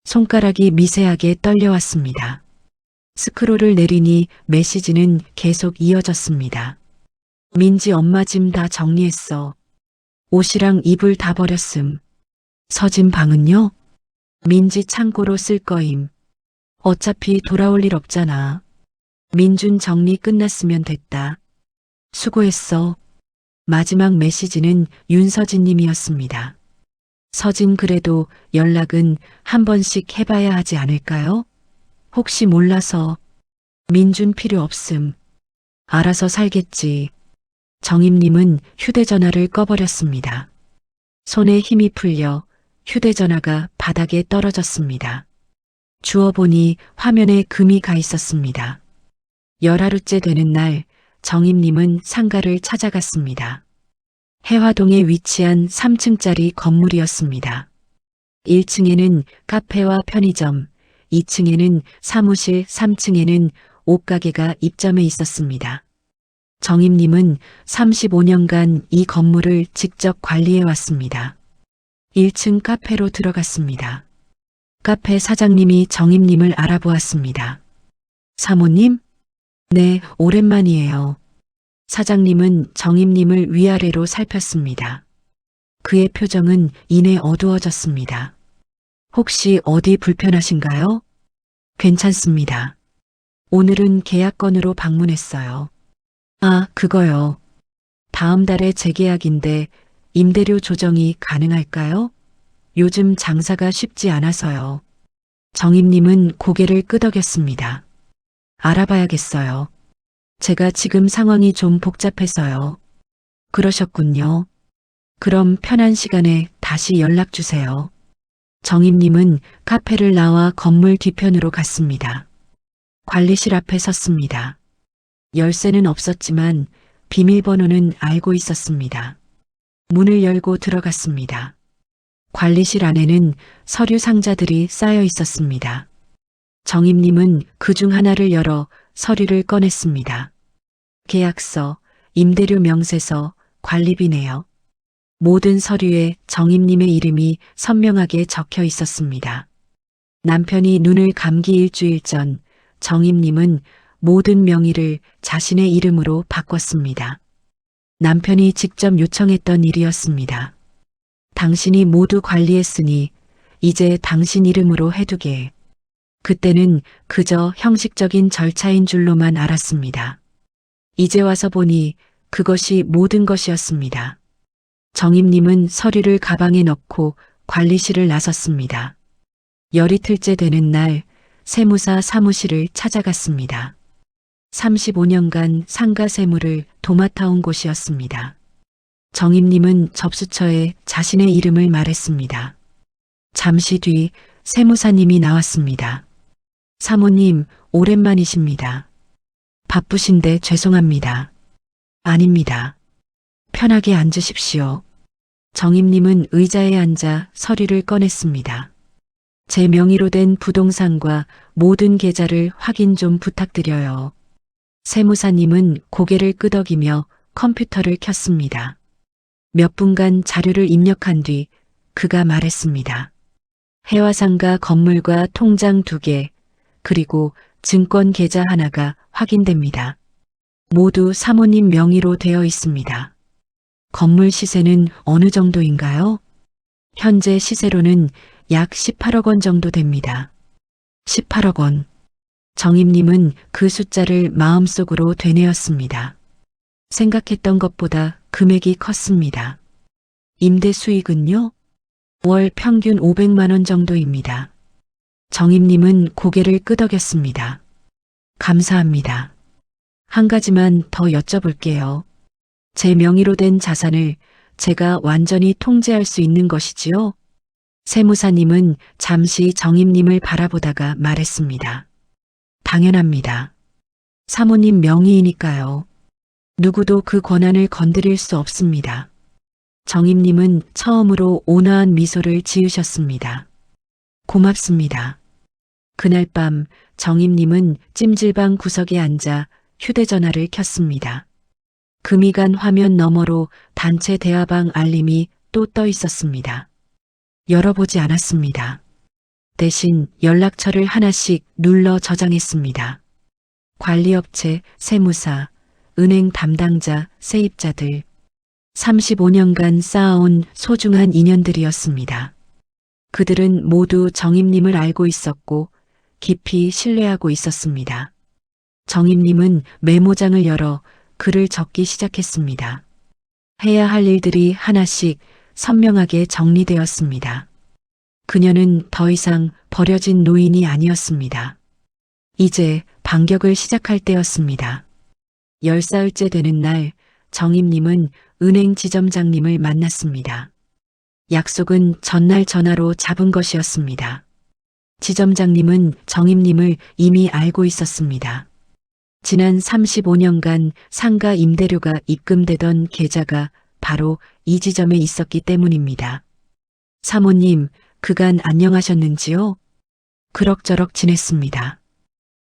손가락이 미세하게 떨려왔습니다. 스크롤을 내리니 메시지는 계속 이어졌습니다. 민지 엄마 짐 다 정리했어. 옷이랑 이불 다 버렸음. 서진 방은요? 민지 창고로 쓸 거임. 어차피 돌아올 일 없잖아. 민준 정리 끝났으면 됐다. 수고했어. 마지막 메시지는 윤서진 님이었습니다. 서진 그래도 연락은 한 번씩 해봐야 하지 않을까요? 혹시 몰라서. 민준 필요 없음. 알아서 살겠지. 정임님은 휴대전화를 꺼버렸습니다. 손에 힘이 풀려 휴대전화가 바닥에 떨어졌습니다. 주워보니 화면에 금이 가 있었습니다. 열하루째 되는 날 정임님은 상가를 찾아갔습니다. 해화동에 위치한 3층짜리 건물이었습니다. 1층에는 카페와 편의점, 2층에는 사무실, 3층에는 옷가게가 입점해 있었습니다. 정임님은 35년간 이 건물을 직접 관리해 왔습니다. 1층 카페로 들어갔습니다. 카페 사장님이 정임님을 알아보았습니다. 사모님? 네, 오랜만이에요. 사장님은 정임님을 위아래로 살폈습니다. 그의 표정은 이내 어두워졌습니다. 혹시 어디 불편하신가요? 괜찮습니다. 오늘은 계약건으로 방문했어요. 아, 그거요. 다음 달에 재계약인데 임대료 조정이 가능할까요? 요즘 장사가 쉽지 않아서요. 정임님은 고개를 끄덕였습니다. 알아봐야겠어요. 제가 지금 상황이 좀 복잡해서요. 그러셨군요. 그럼 편한 시간에 다시 연락 주세요. 정임님은 카페를 나와 건물 뒤편으로 갔습니다. 관리실 앞에 섰습니다. 열쇠는 없었지만 비밀번호는 알고 있었습니다. 문을 열고 들어갔습니다. 관리실 안에는 서류 상자들이 쌓여 있었습니다. 정임님은 그중 하나를 열어 서류를 꺼냈습니다. 계약서, 임대료 명세서, 관리비네요. 모든 서류에 정임님의 이름이 선명하게 적혀 있었습니다. 남편이 눈을 감기 일주일 전 정임님은 모든 명의를 자신의 이름으로 바꿨습니다. 남편이 직접 요청했던 일이었습니다. 당신이 모두 관리했으니 이제 당신 이름으로 해두게. 그때는 그저 형식적인 절차인 줄로만 알았습니다. 이제 와서 보니 그것이 모든 것이었습니다. 정임님은 서류를 가방에 넣고 관리실을 나섰습니다. 열이틀째 되는 날 세무사 사무실을 찾아갔습니다. 35년간 상가 세무를 도맡아온 곳이었습니다. 정임님은 접수처에 자신의 이름을 말했습니다. 잠시 뒤 세무사님이 나왔습니다. 사모님, 오랜만이십니다. 바쁘신데 죄송합니다. 아닙니다. 편하게 앉으십시오. 정임님은 의자에 앉아 서류를 꺼냈습니다. 제 명의로 된 부동산과 모든 계좌를 확인 좀 부탁드려요. 세무사님은 고개를 끄덕이며 컴퓨터를 켰습니다. 몇 분간 자료를 입력한 뒤 그가 말했습니다. 해화상가 건물과 통장 2개, 그리고 증권 계좌 하나가 확인됩니다. 모두 사모님 명의로 되어 있습니다. 건물 시세는 어느 정도인가요? 현재 시세로는 약 18억 원 정도 됩니다. 18억 원. 정임님은 그 숫자를 마음속으로 되뇌었습니다. 생각했던 것보다 금액이 컸습니다. 임대 수익은요? 월 평균 500만 원 정도입니다. 정임님은 고개를 끄덕였습니다. 감사합니다. 한 가지만 더 여쭤볼게요. 제 명의로 된 자산을 제가 완전히 통제할 수 있는 것이지요? 세무사님은 잠시 정임님을 바라보다가 말했습니다. 당연합니다. 사모님 명의이니까요. 누구도 그 권한을 건드릴 수 없습니다. 정임님은 처음으로 온화한 미소를 지으셨습니다. 고맙습니다. 그날 밤 정임님은 찜질방 구석에 앉아 휴대전화를 켰습니다. 금이 간 화면 너머로 단체 대화방 알림이 또 떠 있었습니다. 열어보지 않았습니다. 대신 연락처를 하나씩 눌러 저장했습니다. 관리업체, 세무사, 은행 담당자, 세입자들. 35년간 쌓아온 소중한 인연들이었습니다. 그들은 모두 정임님을 알고 있었고 깊이 신뢰하고 있었습니다. 정임님은 메모장을 열어 글을 적기 시작했습니다. 해야 할 일들이 하나씩 선명하게 정리되었습니다. 그녀는 더 이상 버려진 노인이 아니었습니다. 이제 반격을 시작할 때였습니다. 10사흘째 되는 날 정임님은 은행 지점장님을 만났습니다. 약속은 전날 전화로 잡은 것이었습니다. 지점장님은 정임님을 이미 알고 있었습니다. 지난 35년간 상가 임대료가 입금되던 계좌가 바로 이 지점에 있었기 때문입니다. 사모님, 그간 안녕하셨는지요? 그럭저럭 지냈습니다.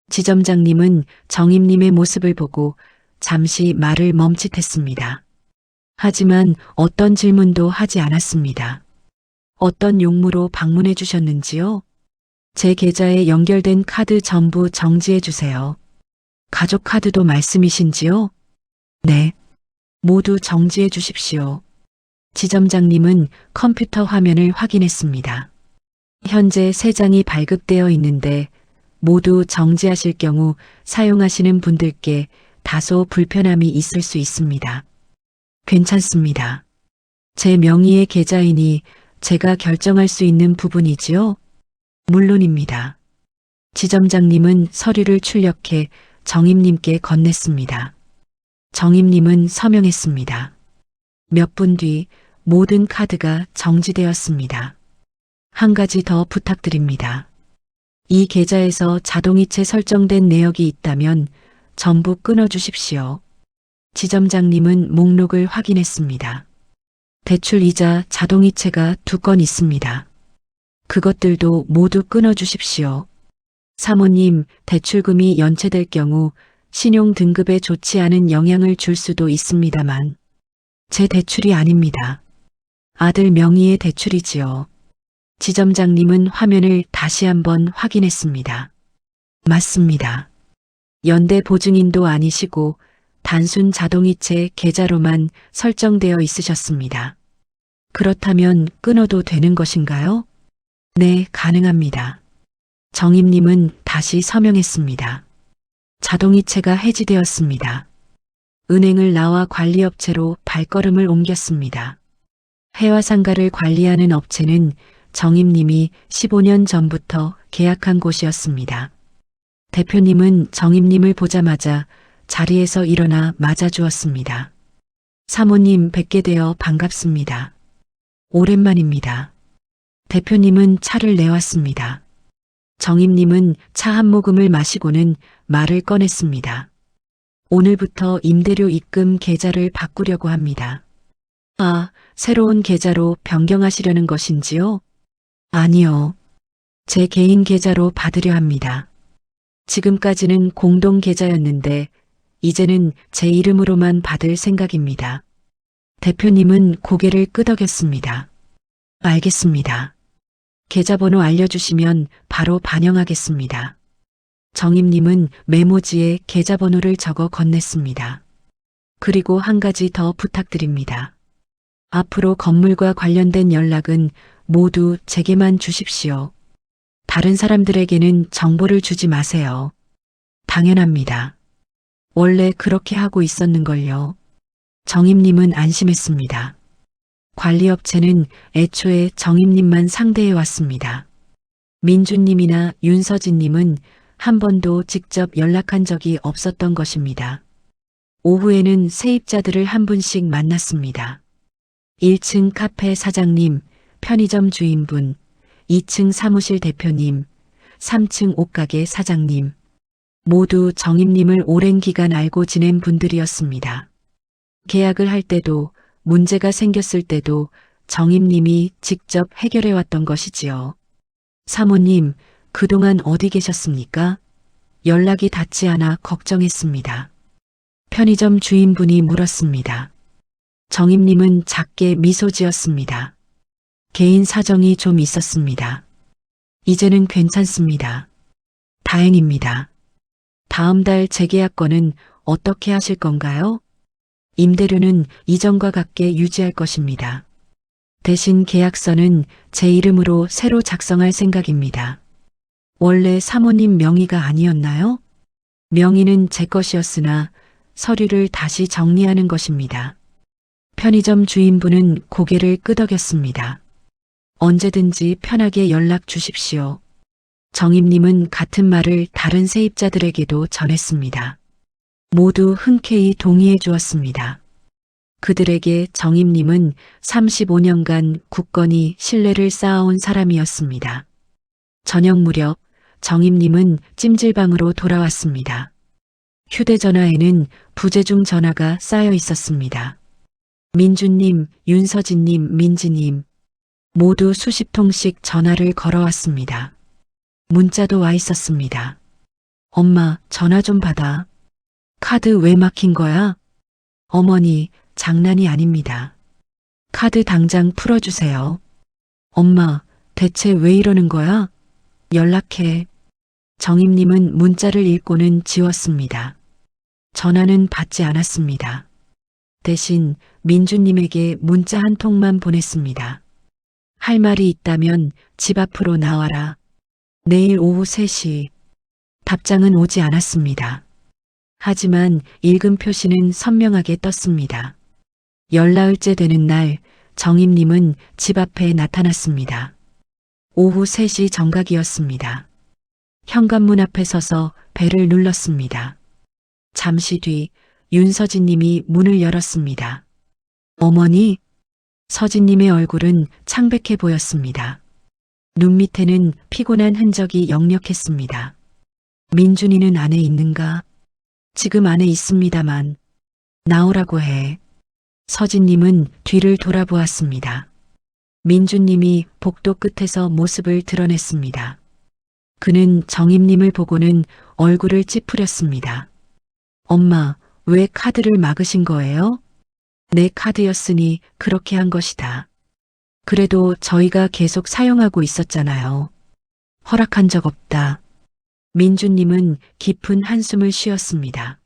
지점장님은 정임님의 모습을 보고 잠시 말을 멈칫했습니다. 하지만 어떤 질문도 하지 않았습니다. 어떤 용무로 방문해 주셨는지요? 제 계좌에 연결된 카드 전부 정지해 주세요. 가족 카드도 말씀이신지요? 네. 모두 정지해 주십시오. 지점장님은 컴퓨터 화면을 확인했습니다. 현재 3장이 발급되어 있는데 모두 정지하실 경우 사용하시는 분들께 다소 불편함이 있을 수 있습니다. 괜찮습니다. 제 명의의 계좌이니 제가 결정할 수 있는 부분이지요? 물론입니다. 지점장님은 서류를 출력해 정임님께 건넸습니다. 정임님은 서명했습니다. 몇 분 뒤 모든 카드가 정지되었습니다. 한 가지 더 부탁드립니다. 이 계좌에서 자동이체 설정된 내역이 있다면 전부 끊어주십시오. 지점장님은 목록을 확인했습니다. 대출이자 자동이체가 2건 있습니다. 그것들도 모두 끊어주십시오. 사모님, 대출금이 연체될 경우 신용 등급에 좋지 않은 영향을 줄 수도 있습니다만 제 대출이 아닙니다. 아들 명의의 대출이지요. 지점장님은 화면을 다시 한번 확인했습니다. 맞습니다. 연대 보증인도 아니시고 단순 자동이체 계좌로만 설정되어 있으셨습니다. 그렇다면 끊어도 되는 것인가요? 네, 가능합니다. 정임님은 다시 서명했습니다. 자동이체가 해지되었습니다. 은행을 나와 관리업체로 발걸음을 옮겼습니다. 해화상가를 관리하는 업체는 정임님이 15년 전부터 계약한 곳이었습니다. 대표님은 정임님을 보자마자 자리에서 일어나 맞아주었습니다. 사모님 뵙게 되어 반갑습니다. 오랜만입니다. 대표님은 차를 내왔습니다. 정임님은 차 한 모금을 마시고는 말을 꺼냈습니다. 오늘부터 임대료 입금 계좌를 바꾸려고 합니다. 아, 새로운 계좌로 변경하시려는 것인지요? 아니요. 제 개인 계좌로 받으려 합니다. 지금까지는 공동 계좌였는데 이제는 제 이름으로만 받을 생각입니다. 대표님은 고개를 끄덕였습니다. 알겠습니다. 계좌번호 알려주시면 바로 반영하겠습니다. 정임님은 메모지에 계좌번호를 적어 건넸습니다. 그리고 한 가지 더 부탁드립니다. 앞으로 건물과 관련된 연락은 모두 제게만 주십시오. 다른 사람들에게는 정보를 주지 마세요. 당연합니다. 원래 그렇게 하고 있었는걸요. 정임님은 안심했습니다. 관리업체는 애초에 정임님만 상대해 왔습니다. 민주님이나 윤서진님은 한 번도 직접 연락한 적이 없었던 것입니다. 오후에는 세입자들을 한 분씩 만났습니다. 1층 카페 사장님, 편의점 주인분, 2층 사무실 대표님, 3층 옷가게 사장님, 모두 정임님을 오랜 기간 알고 지낸 분들이었습니다. 계약을 할 때도 문제가 생겼을 때도 정임님이 직접 해결해 왔던 것이지요. 사모님, 그동안 어디 계셨습니까? 연락이 닿지 않아 걱정했습니다. 편의점 주인분이 물었습니다. 정임님은 작게 미소 지었습니다. 개인 사정이 좀 있었습니다. 이제는 괜찮습니다. 다행입니다. 다음 달 재계약권은 어떻게 하실 건가요? 임대료는 이전과 같게 유지할 것입니다. 대신 계약서는 제 이름으로 새로 작성할 생각입니다. 원래 사모님 명의가 아니었나요? 명의는 제 것이었으나 서류를 다시 정리하는 것입니다. 편의점 주인분은 고개를 끄덕였습니다. 언제든지 편하게 연락 주십시오. 정임님은 같은 말을 다른 세입자들에게도 전했습니다. 모두 흔쾌히 동의해 주었습니다. 그들에게 정임님은 35년간 굳건히 신뢰를 쌓아온 사람이었습니다. 저녁 무렵 정임님은 찜질방으로 돌아왔습니다. 휴대전화에는 부재중 전화가 쌓여 있었습니다. 민주님, 윤서진님, 민지님 모두 수십 통씩 전화를 걸어왔습니다. 문자도 와 있었습니다. 엄마, 전화 좀 받아. 카드 왜 막힌 거야? 어머니, 장난이 아닙니다. 카드 당장 풀어주세요. 엄마, 대체 왜 이러는 거야? 연락해. 정임님은 문자를 읽고는 지웠습니다. 전화는 받지 않았습니다. 대신 민주님에게 문자 한 통만 보냈습니다. 할 말이 있다면 집 앞으로 나와라. 내일 오후 3시. 답장은 오지 않았습니다. 하지만 읽음 표시는 선명하게 떴습니다. 열나흘째 되는 날 정임님은 집 앞에 나타났습니다. 오후 3시 정각이었습니다. 현관문 앞에 서서 벨을 눌렀습니다. 잠시 뒤 윤서진님이 문을 열었습니다. 어머니? 서진님의 얼굴은 창백해 보였습니다. 눈 밑에는 피곤한 흔적이 역력했습니다. 민준이는 안에 있는가? 지금 안에 있습니다만. 나오라고 해. 서진님은 뒤를 돌아보았습니다. 민준님이 복도 끝에서 모습을 드러냈습니다. 그는 정임님을 보고는 얼굴을 찌푸렸습니다. 엄마, 왜 카드를 막으신 거예요? 내 카드였으니 그렇게 한 것이다. 그래도 저희가 계속 사용하고 있었잖아요. 허락한 적 없다. 민주님은 깊은 한숨을 쉬었습니다.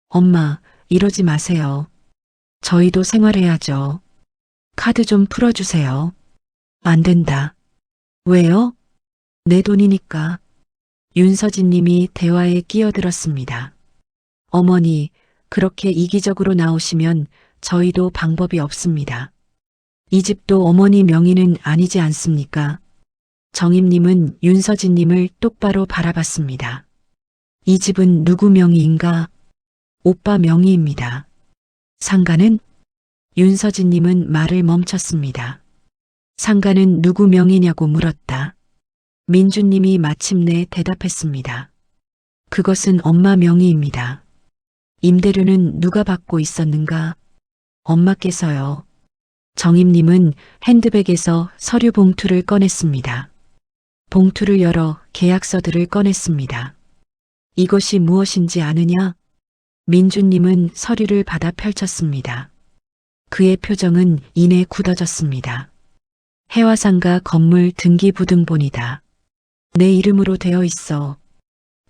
엄마, 이러지 마세요. 저희도 생활해야죠. 카드 좀 풀어주세요. 안 된다. 왜요? 내 돈이니까. 윤서진님이 대화에 끼어들었습니다. 어머니, 그렇게 이기적으로 나오시면 저희도 방법이 없습니다. 이 집도 어머니 명의는 아니지 않습니까? 정임님은 윤서진님을 똑바로 바라봤습니다. 이 집은 누구 명의인가? 오빠 명의입니다. 상가는? 윤서진님은 말을 멈췄습니다. 상가는 누구 명의냐고 물었다. 민주님이 마침내 대답했습니다. 그것은 엄마 명의입니다. 임대료는 누가 받고 있었는가? 엄마께서요. 정임님은 핸드백에서 서류 봉투를 꺼냈습니다. 봉투를 열어 계약서들을 꺼냈습니다. 이것이 무엇인지 아느냐? 민주님은 서류를 받아 펼쳤습니다. 그의 표정은 이내 굳어졌습니다. 해화상가 건물 등기부등본이다. 내 이름으로 되어 있어.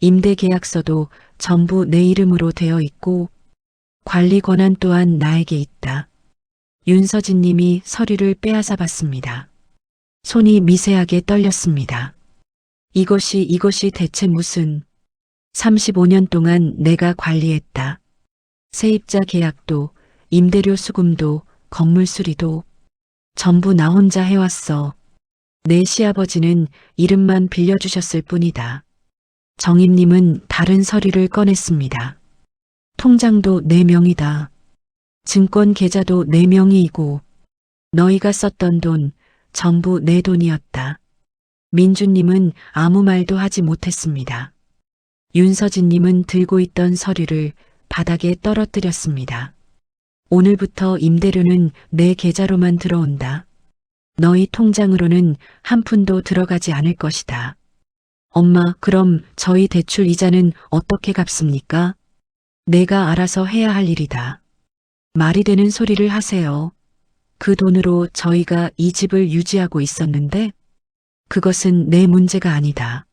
임대계약서도 전부 내 이름으로 되어 있고 관리 권한 또한 나에게 있다. 윤서진 님이 서류를 빼앗아 봤습니다. 손이 미세하게 떨렸습니다. 이것이 대체 무슨 35년 동안 내가 관리했다. 세입자 계약도 임대료 수금도 건물 수리도 전부 나 혼자 해왔어. 내 시아버지는 이름만 빌려주셨을 뿐이다. 정임님은 다른 서류를 꺼냈습니다. 통장도 내 명이다. 증권 계좌도 내 명의이고 너희가 썼던 돈 전부 내 돈이었다. 민주님은 아무 말도 하지 못했습니다. 윤서진님은 들고 있던 서류를 바닥에 떨어뜨렸습니다. 오늘부터 임대료는 내 계좌로만 들어온다. 너희 통장으로는 한 푼도 들어가지 않을 것이다. 엄마, 그럼 저희 대출 이자는 어떻게 갚습니까? 내가 알아서 해야 할 일이다. 말이 되는 소리를 하세요. 그 돈으로 저희가 이 집을 유지하고 있었는데 그것은 내 문제가 아니다.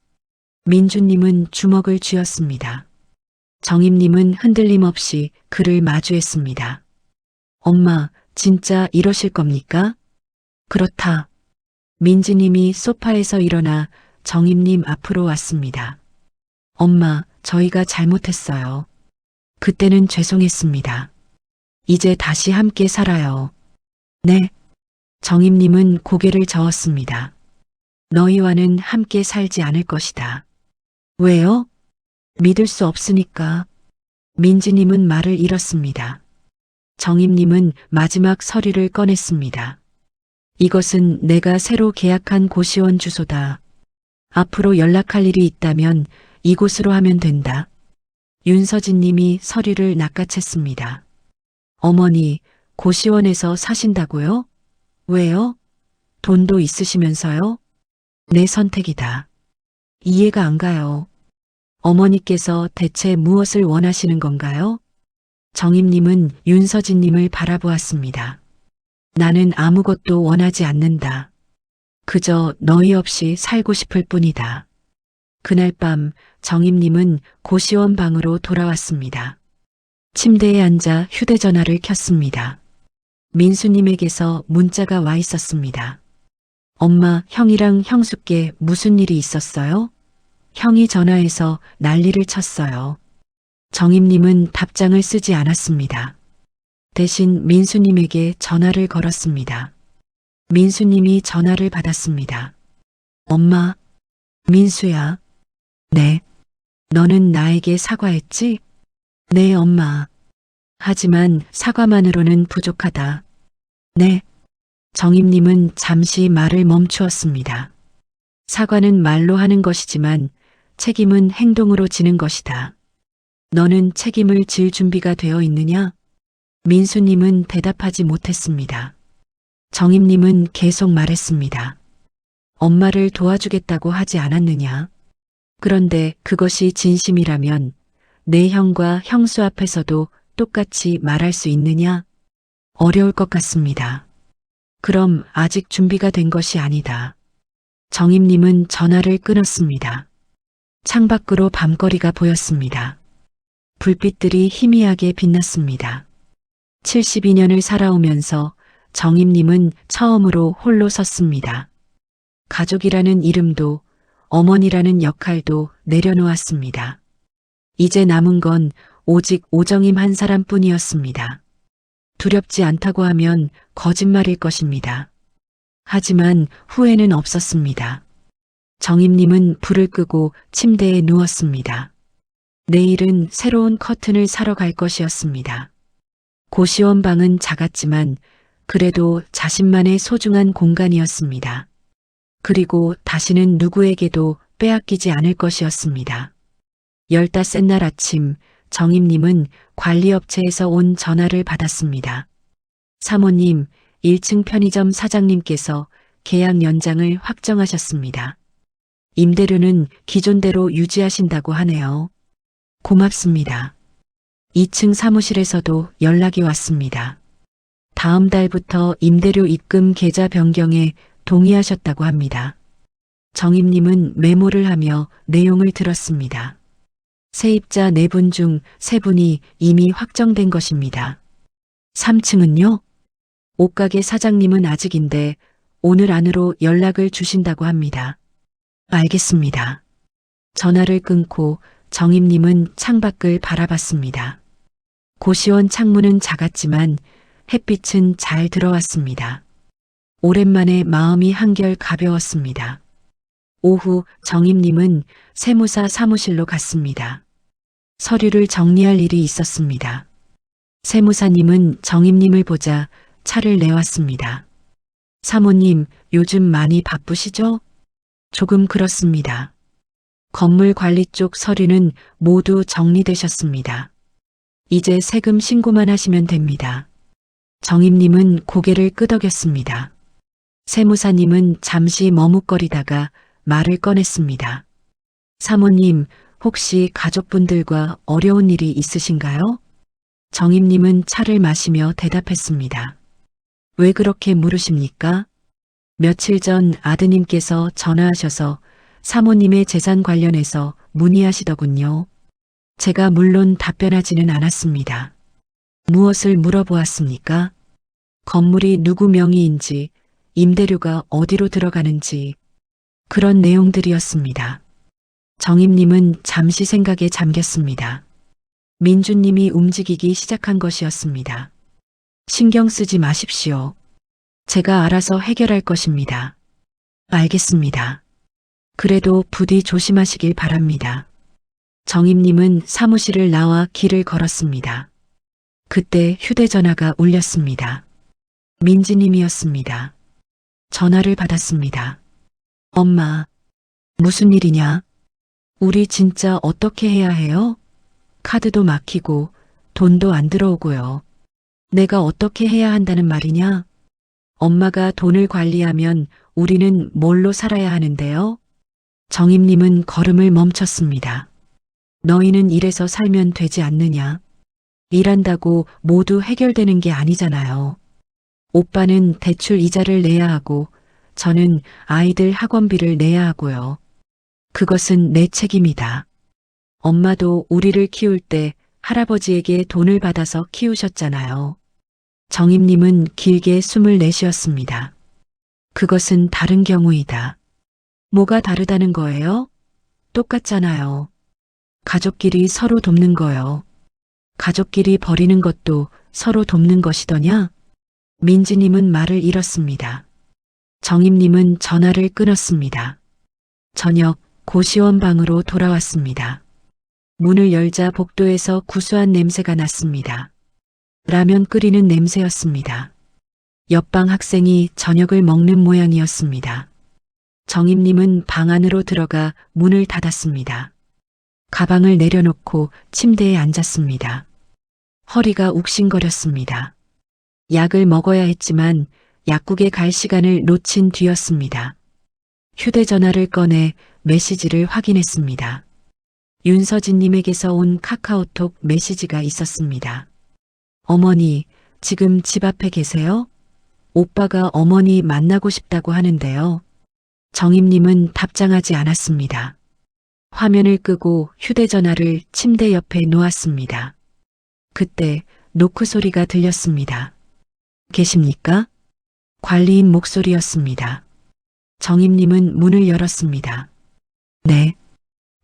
민주님은 주먹을 쥐었습니다. 정임님은 흔들림 없이 그를 마주했습니다. 엄마, 진짜 이러실 겁니까? 그렇다. 민지님이 소파에서 일어나 정임님 앞으로 왔습니다. 엄마, 저희가 잘못했어요. 그때는 죄송했습니다. 이제 다시 함께 살아요. 네. 정임님은 고개를 저었습니다. 너희와는 함께 살지 않을 것이다. 왜요? 믿을 수 없으니까. 민지님은 말을 잃었습니다. 정임님은 마지막 서류를 꺼냈습니다. 이것은 내가 새로 계약한 고시원 주소다. 앞으로 연락할 일이 있다면 이곳으로 하면 된다. 윤서진님이 서류를 낚아챘습니다. 어머니, 고시원에서 사신다고요? 왜요? 돈도 있으시면서요? 내 선택이다. 이해가 안 가요. 어머니께서 대체 무엇을 원하시는 건가요? 정임님은 윤서진님을 바라보았습니다. 나는 아무것도 원하지 않는다. 그저 너희 없이 살고 싶을 뿐이다. 그날 밤 정임님은 고시원 방으로 돌아왔습니다. 침대에 앉아 휴대전화를 켰습니다. 민수님에게서 문자가 와 있었습니다. 엄마, 형이랑 형수께 무슨 일이 있었어요? 형이 전화해서 난리를 쳤어요. 정임님은 답장을 쓰지 않았습니다. 대신 민수님에게 전화를 걸었습니다. 민수님이 전화를 받았습니다. 엄마, 민수야. 네. 너는 나에게 사과했지? 네, 엄마. 하지만 사과만으로는 부족하다. 네. 정임님은 잠시 말을 멈추었습니다. 사과는 말로 하는 것이지만 책임은 행동으로 지는 것이다. 너는 책임을 질 준비가 되어 있느냐? 민수님은 대답하지 못했습니다. 정임님은 계속 말했습니다. 엄마를 도와주겠다고 하지 않았느냐? 그런데 그것이 진심이라면 내 형과 형수 앞에서도 똑같이 말할 수 있느냐? 어려울 것 같습니다. 그럼 아직 준비가 된 것이 아니다. 정임님은 전화를 끊었습니다. 창밖으로 밤거리가 보였습니다. 불빛들이 희미하게 빛났습니다. 72년을 살아오면서 정임님은 처음으로 홀로 섰습니다. 가족이라는 이름도 어머니라는 역할도 내려놓았습니다. 이제 남은 건 오직 오정임 한 사람뿐이었습니다. 두렵지 않다고 하면 거짓말일 것입니다. 하지만 후회는 없었습니다. 정임님은 불을 끄고 침대에 누웠습니다. 내일은 새로운 커튼을 사러 갈 것이었습니다. 고시원 방은 작았지만 그래도 자신만의 소중한 공간이었습니다. 그리고 다시는 누구에게도 빼앗기지 않을 것이었습니다. 열닷새 날 아침 정임님은 관리업체에서 온 전화를 받았습니다. 사모님, 1층 편의점 사장님께서 계약 연장을 확정하셨습니다. 임대료는 기존대로 유지하신다고 하네요. 고맙습니다. 2층 사무실에서도 연락이 왔습니다. 다음 달부터 임대료 입금 계좌 변경에 동의하셨다고 합니다. 정임님은 메모를 하며 내용을 들었습니다. 세입자 4분 중 3분이 이미 확정된 것입니다. 3층은요? 옷가게 사장님은 아직인데 오늘 안으로 연락을 주신다고 합니다. 알겠습니다. 전화를 끊고 정임님은 창밖을 바라봤습니다. 고시원 창문은 작았지만 햇빛은 잘 들어왔습니다. 오랜만에 마음이 한결 가벼웠습니다. 오후 정임님은 세무사 사무실로 갔습니다. 서류를 정리할 일이 있었습니다. 세무사님은 정임님을 보자 차를 내왔습니다. 사모님, 요즘 많이 바쁘시죠? 조금 그렇습니다. 건물 관리 쪽 서류는 모두 정리되셨습니다. 이제 세금 신고만 하시면 됩니다. 정임님은 고개를 끄덕였습니다. 세무사님은 잠시 머뭇거리다가 말을 꺼냈습니다. 사모님, 혹시 가족분들과 어려운 일이 있으신가요? 정임님은 차를 마시며 대답했습니다. 왜 그렇게 물으십니까? 며칠 전 아드님께서 전화하셔서 사모님의 재산 관련해서 문의하시더군요. 제가 물론 답변하지는 않았습니다. 무엇을 물어보았습니까? 건물이 누구 명의인지, 임대료가 어디로 들어가는지, 그런 내용들이었습니다. 정임님은 잠시 생각에 잠겼습니다. 민주님이 움직이기 시작한 것이었습니다. 신경 쓰지 마십시오. 제가 알아서 해결할 것입니다. 알겠습니다. 그래도 부디 조심하시길 바랍니다. 정임님은 사무실을 나와 길을 걸었습니다. 그때 휴대전화가 울렸습니다. 민지님이었습니다. 전화를 받았습니다. 엄마, 무슨 일이냐? 우리 진짜 어떻게 해야 해요? 카드도 막히고 돈도 안 들어오고요. 내가 어떻게 해야 한다는 말이냐? 엄마가 돈을 관리하면 우리는 뭘로 살아야 하는데요? 정임님은 걸음을 멈췄습니다. 너희는 이래서 살면 되지 않느냐? 일한다고 모두 해결되는 게 아니잖아요. 오빠는 대출 이자를 내야 하고 저는 아이들 학원비를 내야 하고요. 그것은 내 책임이다. 엄마도 우리를 키울 때 할아버지에게 돈을 받아서 키우셨잖아요. 정임님은 길게 숨을 내쉬었습니다. 그것은 다른 경우이다. 뭐가 다르다는 거예요? 똑같잖아요. 가족끼리 서로 돕는 거요. 가족끼리 버리는 것도 서로 돕는 것이더냐? 민지님은 말을 잃었습니다. 정임님은 전화를 끊었습니다. 저녁 고시원 방으로 돌아왔습니다. 문을 열자 복도에서 구수한 냄새가 났습니다. 라면 끓이는 냄새였습니다. 옆방 학생이 저녁을 먹는 모양이었습니다. 정임님은 방 안으로 들어가 문을 닫았습니다. 가방을 내려놓고 침대에 앉았습니다. 허리가 욱신거렸습니다. 약을 먹어야 했지만 약국에 갈 시간을 놓친 뒤였습니다. 휴대전화를 꺼내 메시지를 확인했습니다. 윤서진님에게서 온 카카오톡 메시지가 있었습니다. 어머니, 지금 집 앞에 계세요? 오빠가 어머니 만나고 싶다고 하는데요. 정임님은 답장하지 않았습니다. 화면을 끄고 휴대전화를 침대 옆에 놓았습니다. 그때 노크 소리가 들렸습니다. 계십니까? 관리인 목소리였습니다. 정임님은 문을 열었습니다. 네,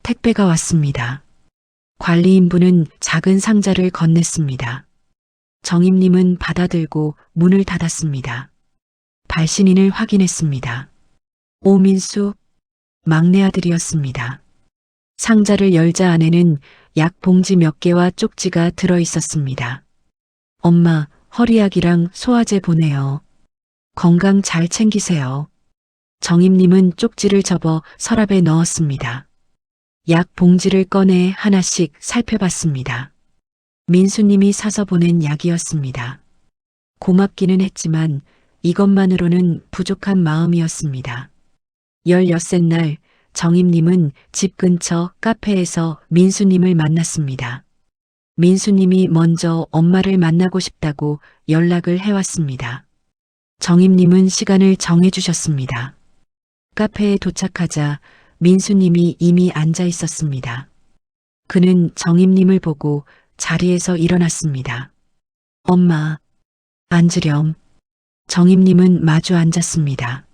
택배가 왔습니다. 관리인분은 작은 상자를 건넸습니다. 정임님은 받아들고 문을 닫았습니다. 발신인을 확인했습니다. 오민수, 막내 아들이었습니다. 상자를 열자 안에는 약 봉지 몇 개와 쪽지가 들어 있었습니다. 엄마, 허리약이랑 소화제 보내요. 건강 잘 챙기세요. 정임님은 쪽지를 접어 서랍에 넣었습니다. 약 봉지를 꺼내 하나씩 살펴봤습니다. 민수님이 사서 보낸 약이었습니다. 고맙기는 했지만 이것만으로는 부족한 마음이었습니다. 16살 날 정임님은 집 근처 카페에서 민수님을 만났습니다. 민수님이 먼저 엄마를 만나고 싶다고 연락을 해왔습니다. 정임님은 시간을 정해주셨습니다. 카페에 도착하자 민수님이 이미 앉아 있었습니다. 그는 정임님을 보고 자리에서 일어났습니다. 엄마, 앉으렴. 정임님은 마주 앉았습니다.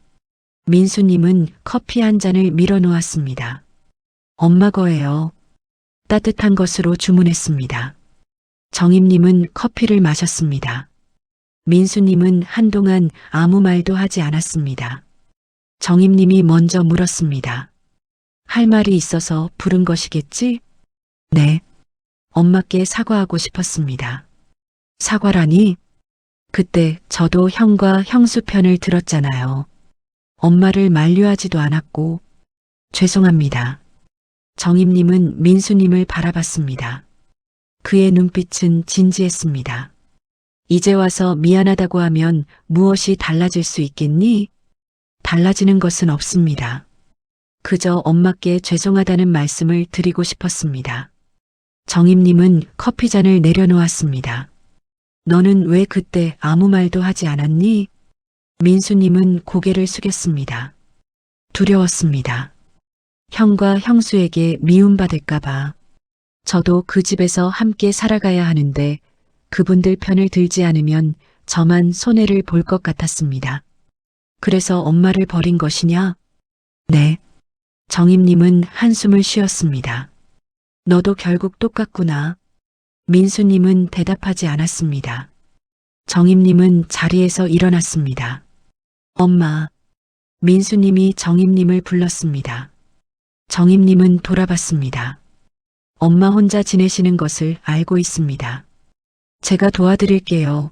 민수님은 커피 한 잔을 밀어 놓았습니다. 엄마 거예요. 따뜻한 것으로 주문했습니다. 정임님은 커피를 마셨습니다. 민수님은 한동안 아무 말도 하지 않았습니다. 정임님이 먼저 물었습니다. 할 말이 있어서 부른 것이겠지? 네. 엄마께 사과하고 싶었습니다. 사과라니? 그때 저도 형과 형수 편을 들었잖아요. 엄마를 만류하지도 않았고. 죄송합니다. 정임님은 민수님을 바라봤습니다. 그의 눈빛은 진지했습니다. 이제 와서 미안하다고 하면 무엇이 달라질 수 있겠니? 달라지는 것은 없습니다. 그저 엄마께 죄송하다는 말씀을 드리고 싶었습니다. 정임님은 커피잔을 내려놓았습니다. 너는 왜 그때 아무 말도 하지 않았니? 민수님은 고개를 숙였습니다. 두려웠습니다. 형과 형수에게 미움받을까봐. 저도 그 집에서 함께 살아가야 하는데 그분들 편을 들지 않으면 저만 손해를 볼 것 같았습니다. 그래서 엄마를 버린 것이냐? 네. 정임님은 한숨을 쉬었습니다. 너도 결국 똑같구나. 민수님은 대답하지 않았습니다. 정임님은 자리에서 일어났습니다. 엄마. 민수님이 정임님을 불렀습니다. 정임님은 돌아봤습니다. 엄마 혼자 지내시는 것을 알고 있습니다. 제가 도와드릴게요.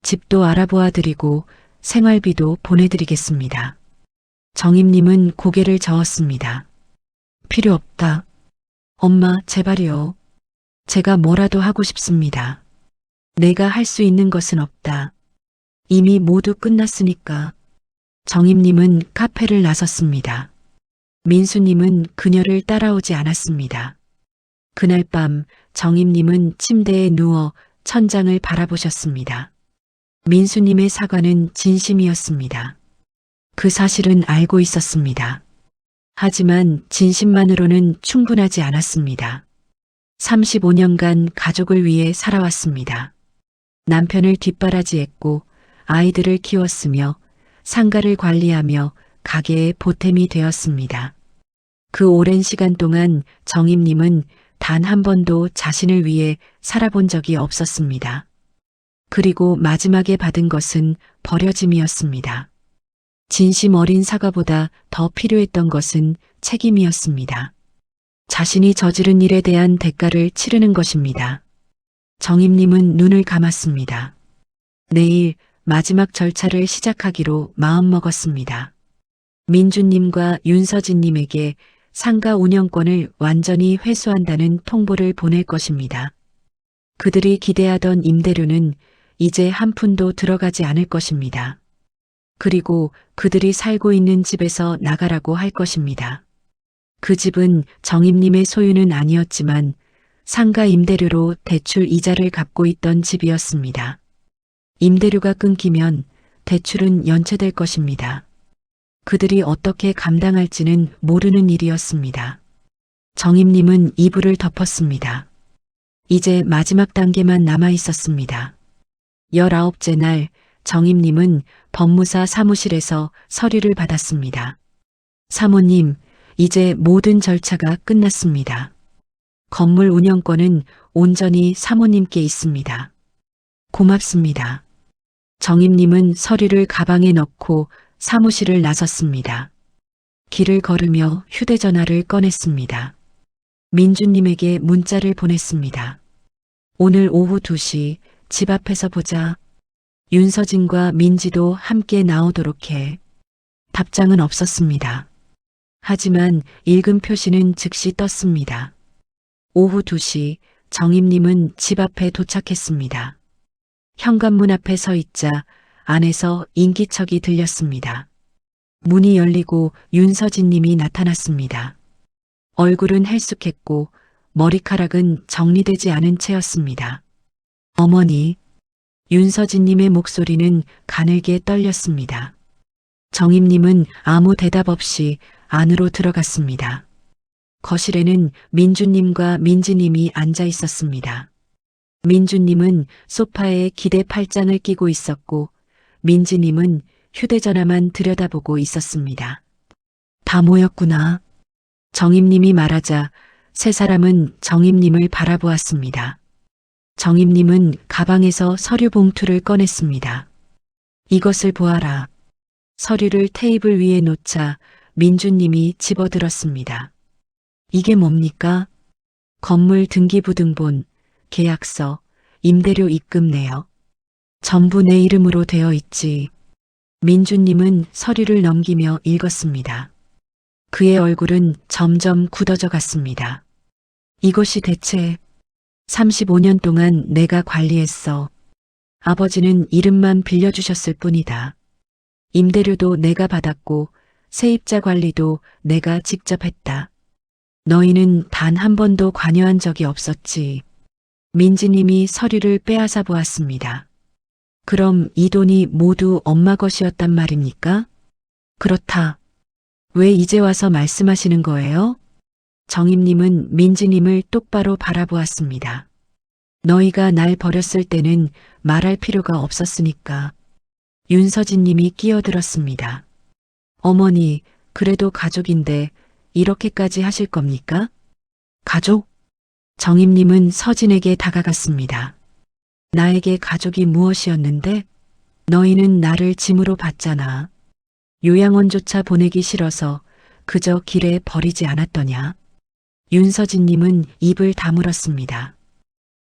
집도 알아보아 드리고 생활비도 보내드리겠습니다. 정임님은 고개를 저었습니다. 필요 없다. 엄마, 제발이요. 제가 뭐라도 하고 싶습니다. 내가 할 수 있는 것은 없다. 이미 모두 끝났으니까. 정임님은 카페를 나섰습니다. 민수님은 그녀를 따라오지 않았습니다. 그날 밤 정임님은 침대에 누워 천장을 바라보셨습니다. 민수님의 사과는 진심이었습니다. 그 사실은 알고 있었습니다. 하지만 진심만으로는 충분하지 않았습니다. 35년간 가족을 위해 살아왔습니다. 남편을 뒷바라지했고 아이들을 키웠으며 상가를 관리하며 가게의 보탬이 되었습니다. 그 오랜 시간 동안 정임님은 단 한 번도 자신을 위해 살아본 적이 없었습니다. 그리고 마지막에 받은 것은 버려짐이었습니다. 진심 어린 사과보다 더 필요했던 것은 책임이었습니다. 자신이 저지른 일에 대한 대가를 치르는 것입니다. 정임님은 눈을 감았습니다. 내일 마지막 절차를 시작하기로 마음먹었습니다. 민주님과 윤서진님에게 상가 운영권을 완전히 회수한다는 통보를 보낼 것입니다. 그들이 기대하던 임대료는 이제 한 푼도 들어가지 않을 것입니다. 그리고 그들이 살고 있는 집에서 나가라고 할 것입니다. 그 집은 정임님의 소유는 아니었지만 상가 임대료로 대출 이자를 갚고 있던 집이었습니다. 임대료가 끊기면 대출은 연체될 것입니다. 그들이 어떻게 감당할지는 모르는 일이었습니다. 정임님은 이불을 덮었습니다. 이제 마지막 단계만 남아 있었습니다. 19째 날 정임님은 법무사 사무실에서 서류를 받았습니다. 사모님, 이제 모든 절차가 끝났습니다. 건물 운영권은 온전히 사모님께 있습니다. 고맙습니다. 정임님은 서류를 가방에 넣고 사무실을 나섰습니다. 길을 걸으며 휴대전화를 꺼냈습니다. 민주님에게 문자를 보냈습니다. 오늘 오후 2시 집 앞에서 보자. 윤서진과 민지도 함께 나오도록 해. 답장은 없었습니다. 하지만 읽음 표시는 즉시 떴습니다. 오후 2시 정임님은 집 앞에 도착했습니다. 현관문 앞에 서 있자 안에서 인기척이 들렸습니다. 문이 열리고 윤서진 님이 나타났습니다. 얼굴은 헬쑥했고 머리카락은 정리되지 않은 채였습니다. 어머니, 윤서진 님의 목소리는 가늘게 떨렸습니다. 정임님은 아무 대답 없이 안으로 들어갔습니다. 거실에는 민주님과 민지님이 앉아 있었습니다. 민주님은 소파에 기대 팔짱을 끼고 있었고 민지님은 휴대전화만 들여다보고 있었습니다. 다 모였구나. 정임님이 말하자 세 사람은 정임님을 바라보았습니다. 정임님은 가방에서 서류 봉투를 꺼냈습니다. 이것을 보아라. 서류를 테이블 위에 놓자 민주님이 집어들었습니다. 이게 뭡니까? 건물 등기부등본, 계약서, 임대료 입금 내역. 전부 내 이름으로 되어 있지. 민주님은 서류를 넘기며 읽었습니다. 그의 얼굴은 점점 굳어져 갔습니다. 이것이 대체 35년 동안 내가 관리했어. 아버지는 이름만 빌려주셨을 뿐이다. 임대료도 내가 받았고 세입자 관리도 내가 직접 했다. 너희는 단 한 번도 관여한 적이 없었지. 민지님이 서류를 빼앗아 보았습니다. 그럼 이 돈이 모두 엄마 것이었단 말입니까? 그렇다. 왜 이제 와서 말씀하시는 거예요? 정임님은 민지님을 똑바로 바라보았습니다. 너희가 날 버렸을 때는 말할 필요가 없었으니까. 윤서진님이 끼어들었습니다. 어머니, 그래도 가족인데 이렇게까지 하실 겁니까? 가족? 정임님은 서진에게 다가갔습니다. 나에게 가족이 무엇이었는데? 너희는 나를 짐으로 봤잖아. 요양원조차 보내기 싫어서 그저 길에 버리지 않았더냐. 윤서진님은 입을 다물었습니다.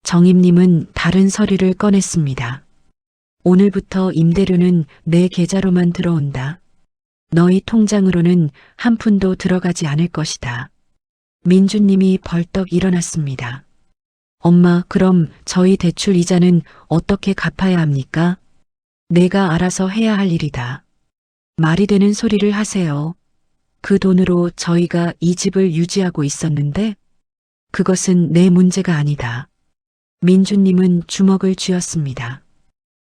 정임님은 다른 서류를 꺼냈습니다. 오늘부터 임대료는 내 계좌로만 들어온다. 너희 통장으로는 한 푼도 들어가지 않을 것이다. 민주님이 벌떡 일어났습니다. 엄마, 그럼 저희 대출 이자는 어떻게 갚아야 합니까? 내가 알아서 해야 할 일이다. 말이 되는 소리를 하세요. 그 돈으로 저희가 이 집을 유지하고 있었는데 그것은 내 문제가 아니다. 민주님은 주먹을 쥐었습니다.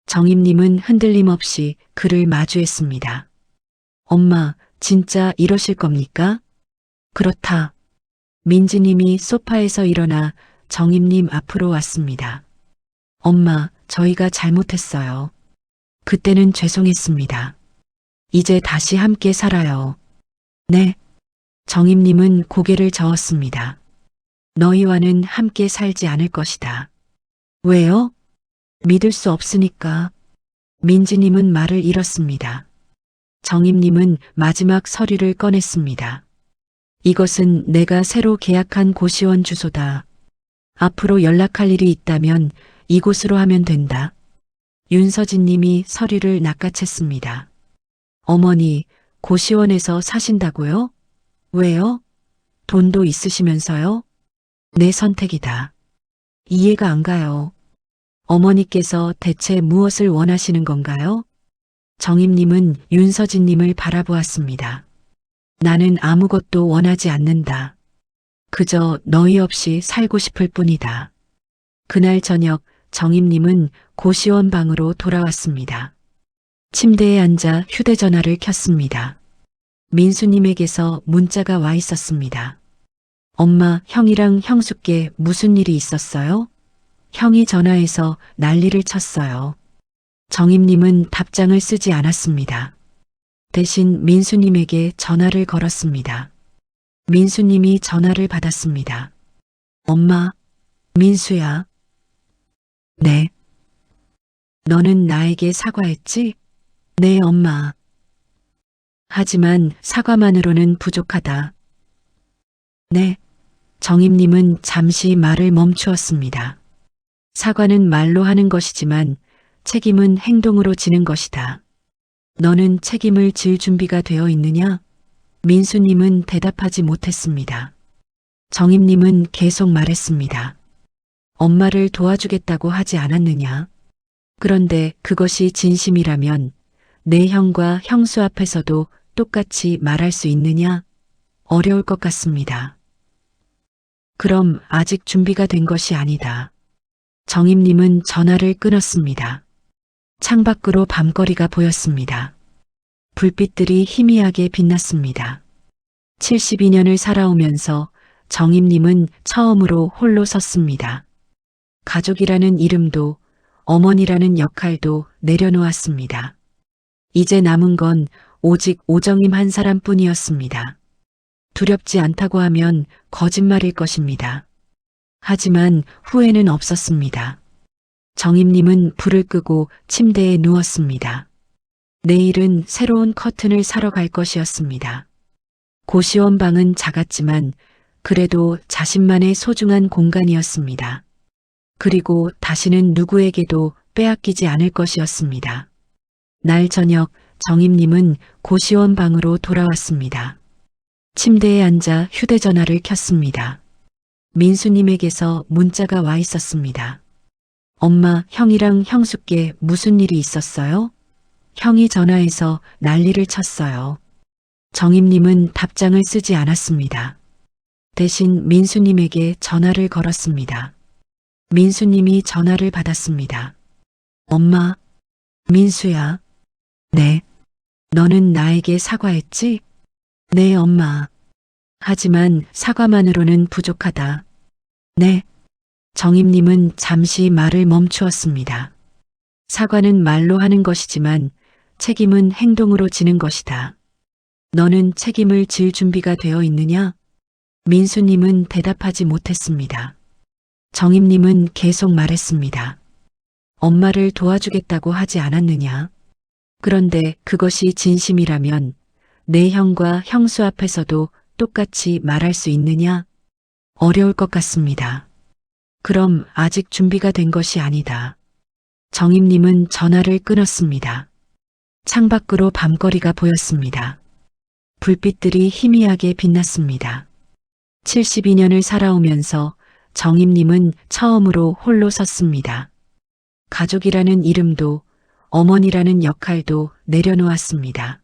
정임님은 흔들림 없이 그를 마주했습니다. 엄마, 진짜 이러실 겁니까? 그렇다. 민지님이 소파에서 일어나 정임님 앞으로 왔습니다. 엄마, 저희가 잘못했어요. 그때는 죄송했습니다. 이제 다시 함께 살아요. 네. 정임님은 고개를 저었습니다. 너희와는 함께 살지 않을 것이다. 왜요? 믿을 수 없으니까. 민지님은 말을 잃었습니다. 정임님은 마지막 서류를 꺼냈습니다. 이것은 내가 새로 계약한 고시원 주소다. 앞으로 연락할 일이 있다면 이곳으로 하면 된다. 윤서진님이 서류를 낚아챘습니다. 어머니, 고시원에서 사신다고요? 왜요? 돈도 있으시면서요? 내 선택이다. 이해가 안 가요. 어머니께서 대체 무엇을 원하시는 건가요? 정임님은 윤서진님을 바라보았습니다. 나는 아무것도 원하지 않는다. 그저 너희 없이 살고 싶을 뿐이다. 그날 저녁 정임님은 고시원 방으로 돌아왔습니다. 침대에 앉아 휴대전화를 켰습니다. 민수님에게서 문자가 와 있었습니다. 엄마, 형이랑 형수께 무슨 일이 있었어요? 형이 전화해서 난리를 쳤어요. 정임님은 답장을 쓰지 않았습니다. 대신 민수님에게 전화를 걸었습니다. 민수님이 전화를 받았습니다. 엄마, 민수야. 네. 너는 나에게 사과했지? 네, 엄마. 하지만 사과만으로는 부족하다. 네. 정임님은 잠시 말을 멈추었습니다. 사과는 말로 하는 것이지만 책임은 행동으로 지는 것이다. 너는 책임을 질 준비가 되어 있느냐? 민수님은 대답하지 못했습니다. 정임님은 계속 말했습니다. 엄마를 도와주겠다고 하지 않았느냐? 그런데 그것이 진심이라면 내 형과 형수 앞에서도 똑같이 말할 수 있느냐? 어려울 것 같습니다. 그럼 아직 준비가 된 것이 아니다. 정임님은 전화를 끊었습니다. 창밖으로 밤거리가 보였습니다. 불빛들이 희미하게 빛났습니다. 72년을 살아오면서 정임님은 처음으로 홀로 섰습니다. 가족이라는 이름도 어머니라는 역할도 내려놓았습니다. 이제 남은 건 오직 오정임 한 사람뿐이었습니다. 두렵지 않다고 하면 거짓말일 것입니다. 하지만 후회는 없었습니다. 정임님은 불을 끄고 침대에 누웠습니다. 내일은 새로운 커튼을 사러 갈 것이었습니다. 고시원 방은 작았지만 그래도 자신만의 소중한 공간이었습니다. 그리고 다시는 누구에게도 빼앗기지 않을 것이었습니다. 날 저녁 정임님은 고시원 방으로 돌아왔습니다. 침대에 앉아 휴대전화를 켰습니다. 민수님에게서 문자가 와 있었습니다. 엄마, 형이랑 형수께 무슨 일이 있었어요? 형이 전화해서 난리를 쳤어요. 정임님은 답장을 쓰지 않았습니다. 대신 민수님에게 전화를 걸었습니다. 민수님이 전화를 받았습니다. 엄마, 민수야. 네. 너는 나에게 사과했지? 네, 엄마. 하지만 사과만으로는 부족하다. 네. 정임님은 잠시 말을 멈추었습니다. 사과는 말로 하는 것이지만 책임은 행동으로 지는 것이다. 너는 책임을 질 준비가 되어 있느냐? 민수님은 대답하지 못했습니다. 정임님은 계속 말했습니다. 엄마를 도와주겠다고 하지 않았느냐? 그런데 그것이 진심이라면 내 형과 형수 앞에서도 똑같이 말할 수 있느냐? 어려울 것 같습니다. 그럼 아직 준비가 된 것이 아니다. 정임님은 전화를 끊었습니다. 창밖으로 밤거리가 보였습니다. 불빛들이 희미하게 빛났습니다. 72년을 살아오면서 정임님은 처음으로 홀로 섰습니다. 가족이라는 이름도 어머니라는 역할도 내려놓았습니다.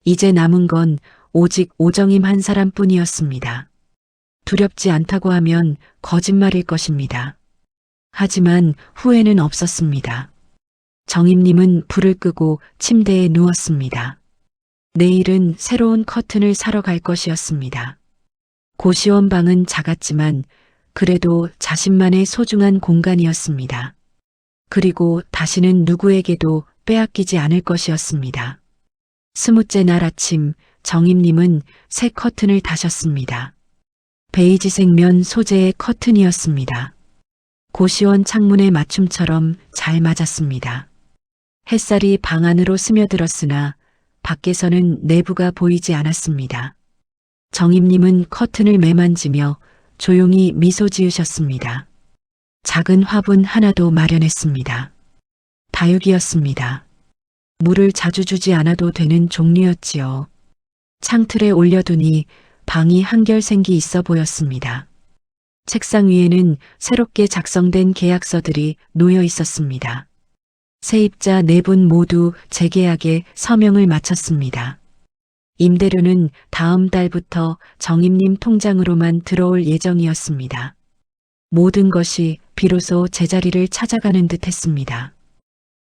이제 남은 건 오직 오정임 한 사람뿐이었습니다. 두렵지 않다고 하면 거짓말일 것입니다. 하지만 후회는 없었습니다. 정임님은 불을 끄고 침대에 누웠습니다. 내일은 새로운 커튼을 사러 갈 것이었습니다. 고시원 방은 작았지만 그래도 자신만의 소중한 공간이었습니다. 그리고 다시는 누구에게도 빼앗기지 않을 것이었습니다. 20째 날 아침 정임님은 새 커튼을 다셨습니다. 베이지색 면 소재의 커튼이었습니다. 고시원 창문의 맞춤처럼 잘 맞았습니다. 햇살이 방 안으로 스며들었으나 밖에서는 내부가 보이지 않았습니다. 정임님은 커튼을 매만지며 조용히 미소 지으셨습니다. 작은 화분 하나도 마련했습니다. 다육이였습니다. 물을 자주 주지 않아도 되는 종류였지요. 창틀에 올려두니 방이 한결생기 있어 보였습니다. 책상 위에는 새롭게 작성된 계약서들이 놓여 있었습니다. 세입자 4분 모두 재계약에 서명을 마쳤습니다. 임대료는 다음 달부터 정임님 통장으로만 들어올 예정이었습니다. 모든 것이 비로소 제자리를 찾아가는 듯 했습니다.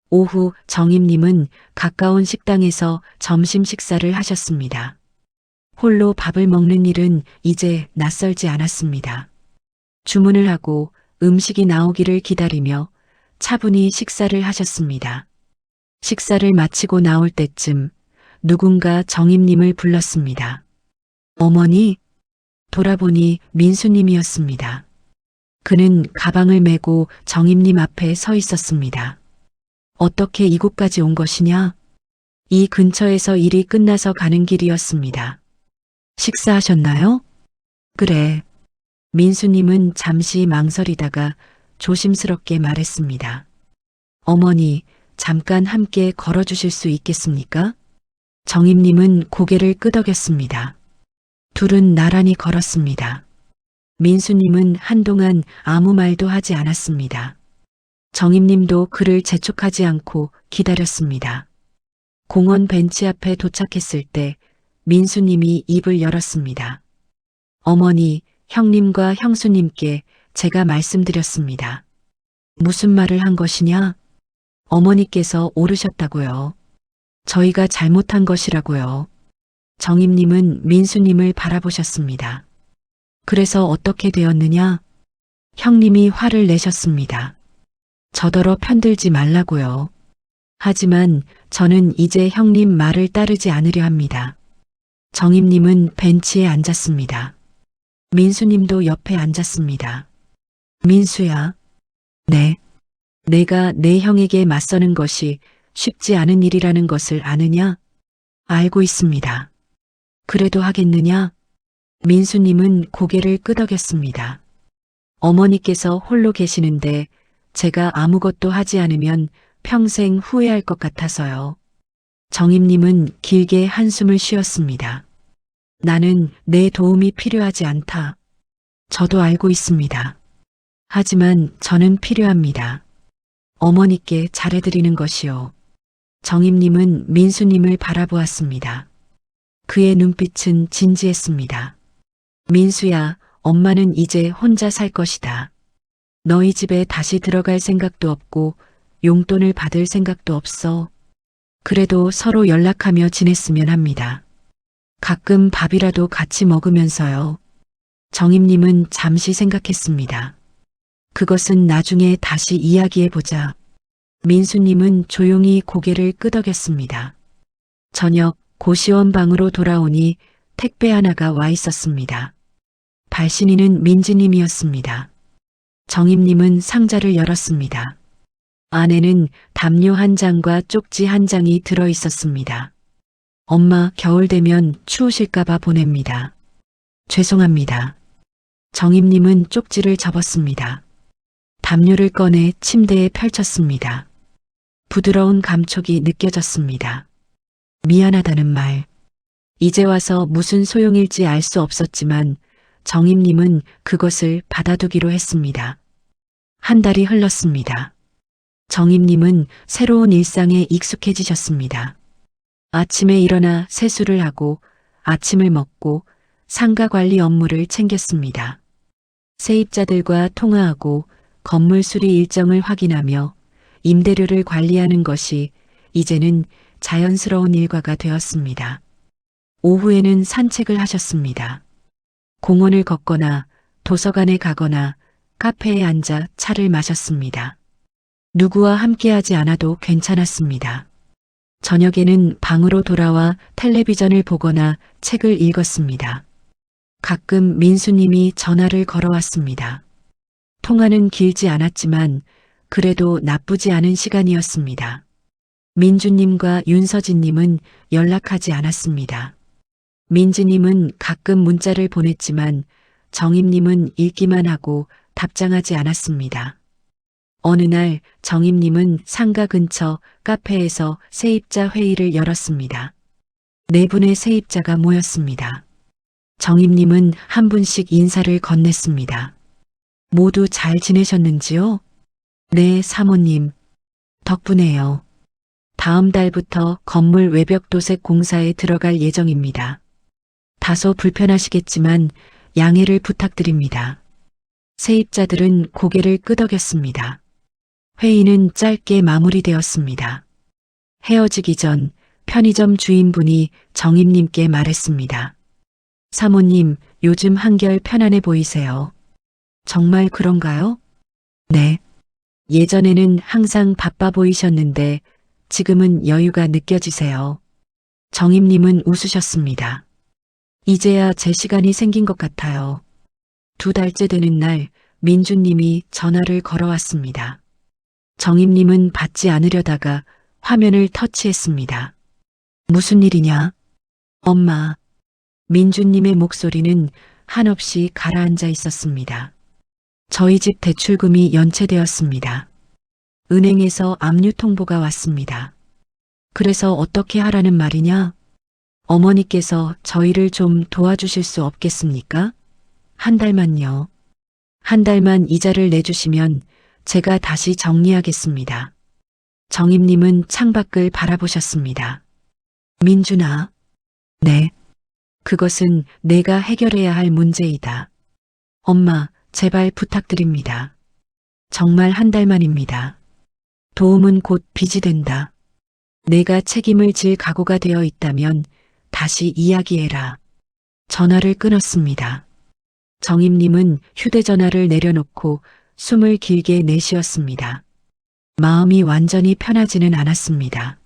오후 정임님은 가까운 식당에서 점심 식사를 하셨습니다. 홀로 밥을 먹는 일은 이제 낯설지 않았습니다. 주문을 하고 음식이 나오기를 기다리며 차분히 식사를 하셨습니다. 식사를 마치고 나올 때쯤 누군가 정임님을 불렀습니다. 어머니? 돌아보니 민수님이었습니다. 그는 가방을 메고 정임님 앞에 서 있었습니다. 어떻게 이곳까지 온 것이냐? 이 근처에서 일이 끝나서 가는 길이었습니다. 식사하셨나요? 그래. 민수님은 잠시 망설이다가 조심스럽게 말했습니다. 어머니, 잠깐 함께 걸어주실 수 있겠습니까? 정임님은 고개를 끄덕였습니다. 둘은 나란히 걸었습니다. 민수님은 한동안 아무 말도 하지 않았습니다. 정임님도 그를 재촉하지 않고 기다렸습니다. 공원 벤치 앞에 도착했을 때 민수님이 입을 열었습니다. 어머니, 형님과 형수님께 제가 말씀드렸습니다. 무슨 말을 한 것이냐? 어머니께서 오르셨다고요. 저희가 잘못한 것이라고요. 정임님은 민수님을 바라보셨습니다. 그래서 어떻게 되었느냐? 형님이 화를 내셨습니다. 저더러 편들지 말라고요. 하지만 저는 이제 형님 말을 따르지 않으려 합니다. 정임님은 벤치에 앉았습니다. 민수님도 옆에 앉았습니다. 민수야. 네. 내가 내 형에게 맞서는 것이 쉽지 않은 일이라는 것을 아느냐? 알고 있습니다. 그래도 하겠느냐? 민수님은 고개를 끄덕였습니다. 어머니께서 홀로 계시는데 제가 아무것도 하지 않으면 평생 후회할 것 같아서요. 정임님은 길게 한숨을 쉬었습니다. 나는 내 도움이 필요하지 않다. 저도 알고 있습니다. 하지만 저는 필요합니다. 어머니께 잘해드리는 것이요. 정임님은 민수님을 바라보았습니다. 그의 눈빛은 진지했습니다. 민수야, 엄마는 이제 혼자 살 것이다. 너희 집에 다시 들어갈 생각도 없고 용돈을 받을 생각도 없어. 그래도 서로 연락하며 지냈으면 합니다. 가끔 밥이라도 같이 먹으면서요. 정임님은 잠시 생각했습니다. 그것은 나중에 다시 이야기해보자. 민수님은 조용히 고개를 끄덕였습니다. 저녁 고시원 방으로 돌아오니 택배 하나가 와 있었습니다. 발신인은 민지님이었습니다. 정임님은 상자를 열었습니다. 안에는 담요 한 장과 쪽지 한 장이 들어 있었습니다. 엄마, 겨울 되면 추우실까봐 보냅니다. 죄송합니다. 정임님은 쪽지를 접었습니다. 담요를 꺼내 침대에 펼쳤습니다. 부드러운 감촉이 느껴졌습니다. 미안하다는 말. 이제 와서 무슨 소용일지 알 수 없었지만 정임님은 그것을 받아두기로 했습니다. 한 달이 흘렀습니다. 정임님은 새로운 일상에 익숙해지셨습니다. 아침에 일어나 세수를 하고 아침을 먹고 상가 관리 업무를 챙겼습니다. 세입자들과 통화하고 건물 수리 일정을 확인하며 임대료를 관리하는 것이 이제는 자연스러운 일과가 되었습니다. 오후에는 산책을 하셨습니다. 공원을 걷거나 도서관에 가거나 카페에 앉아 차를 마셨습니다. 누구와 함께하지 않아도 괜찮았습니다. 저녁에는 방으로 돌아와 텔레비전을 보거나 책을 읽었습니다. 가끔 민수님이 전화를 걸어왔습니다. 통화는 길지 않았지만 그래도 나쁘지 않은 시간이었습니다. 민주님과 윤서진님은 연락하지 않았습니다. 민지님은 가끔 문자를 보냈지만 정임님은 읽기만 하고 답장하지 않았습니다. 어느 날 정임님은 상가 근처 카페에서 세입자 회의를 열었습니다. 4분의 세입자가 모였습니다. 정임님은 한 분씩 인사를 건넸습니다. 모두 잘 지내셨는지요? 네, 사모님. 덕분에요. 다음 달부터 건물 외벽 도색 공사에 들어갈 예정입니다. 다소 불편하시겠지만 양해를 부탁드립니다. 세입자들은 고개를 끄덕였습니다. 회의는 짧게 마무리되었습니다. 헤어지기 전 편의점 주인분이 정임님께 말했습니다. 사모님, 요즘 한결 편안해 보이세요. 정말 그런가요? 네. 예전에는 항상 바빠 보이셨는데 지금은 여유가 느껴지세요. 정임님은 웃으셨습니다. 이제야 제 시간이 생긴 것 같아요. 2달째 되는 날 민주님이 전화를 걸어왔습니다. 정임님은 받지 않으려다가 화면을 터치했습니다. 무슨 일이냐? 엄마. 민주님의 목소리는 한없이 가라앉아 있었습니다. 저희 집 대출금이 연체되었습니다. 은행에서 압류 통보가 왔습니다. 그래서 어떻게 하라는 말이냐? 어머니께서 저희를 좀 도와주실 수 없겠습니까? 한 달만요. 한 달만 이자를 내주시면 제가 다시 정리하겠습니다. 정임님은 창밖을 바라보셨습니다. 민준아. 네. 그것은 내가 해결해야 할 문제이다. 엄마, 제발 부탁드립니다. 정말 한 달만입니다. 도움은 곧 빚이 된다. 내가 책임을 질 각오가 되어 있다면 다시 이야기해라. 전화를 끊었습니다. 정임님은 휴대전화를 내려놓고 숨을 길게 내쉬었습니다. 마음이 완전히 편하지는 않았습니다.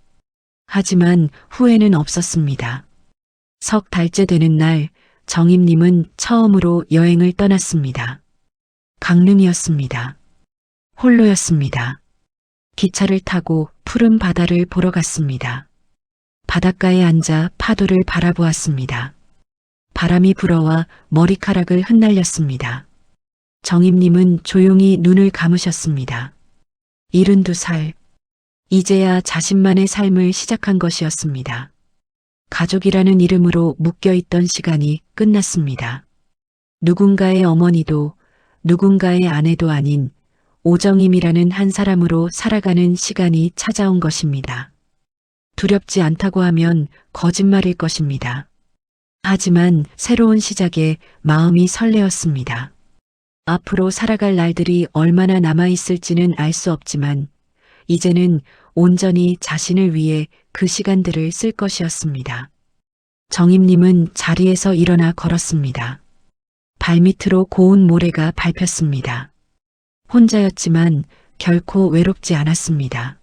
하지만 후회는 없었습니다. 석 달째 되는 날 정임님은 처음으로 여행을 떠났습니다. 강릉이었습니다. 홀로였습니다. 기차를 타고 푸른 바다를 보러 갔습니다. 바닷가에 앉아 파도를 바라보았습니다. 바람이 불어와 머리카락을 흩날렸습니다. 정임님은 조용히 눈을 감으셨습니다. 72살. 이제야 자신만의 삶을 시작한 것이었습니다. 가족이라는 이름으로 묶여있던 시간이 끝났습니다. 누군가의 어머니도 누군가의 아내도 아닌 오정임이라는 한 사람으로 살아가는 시간이 찾아온 것입니다. 두렵지 않다고 하면 거짓말일 것입니다. 하지만 새로운 시작에 마음이 설레었습니다. 앞으로 살아갈 날들이 얼마나 남아있을지는 알 수 없지만 이제는 온전히 자신을 위해 그 시간들을 쓸 것이었습니다. 정임님은 자리에서 일어나 걸었습니다. 발밑으로 고운 모래가 밟혔습니다. 혼자였지만 결코 외롭지 않았습니다.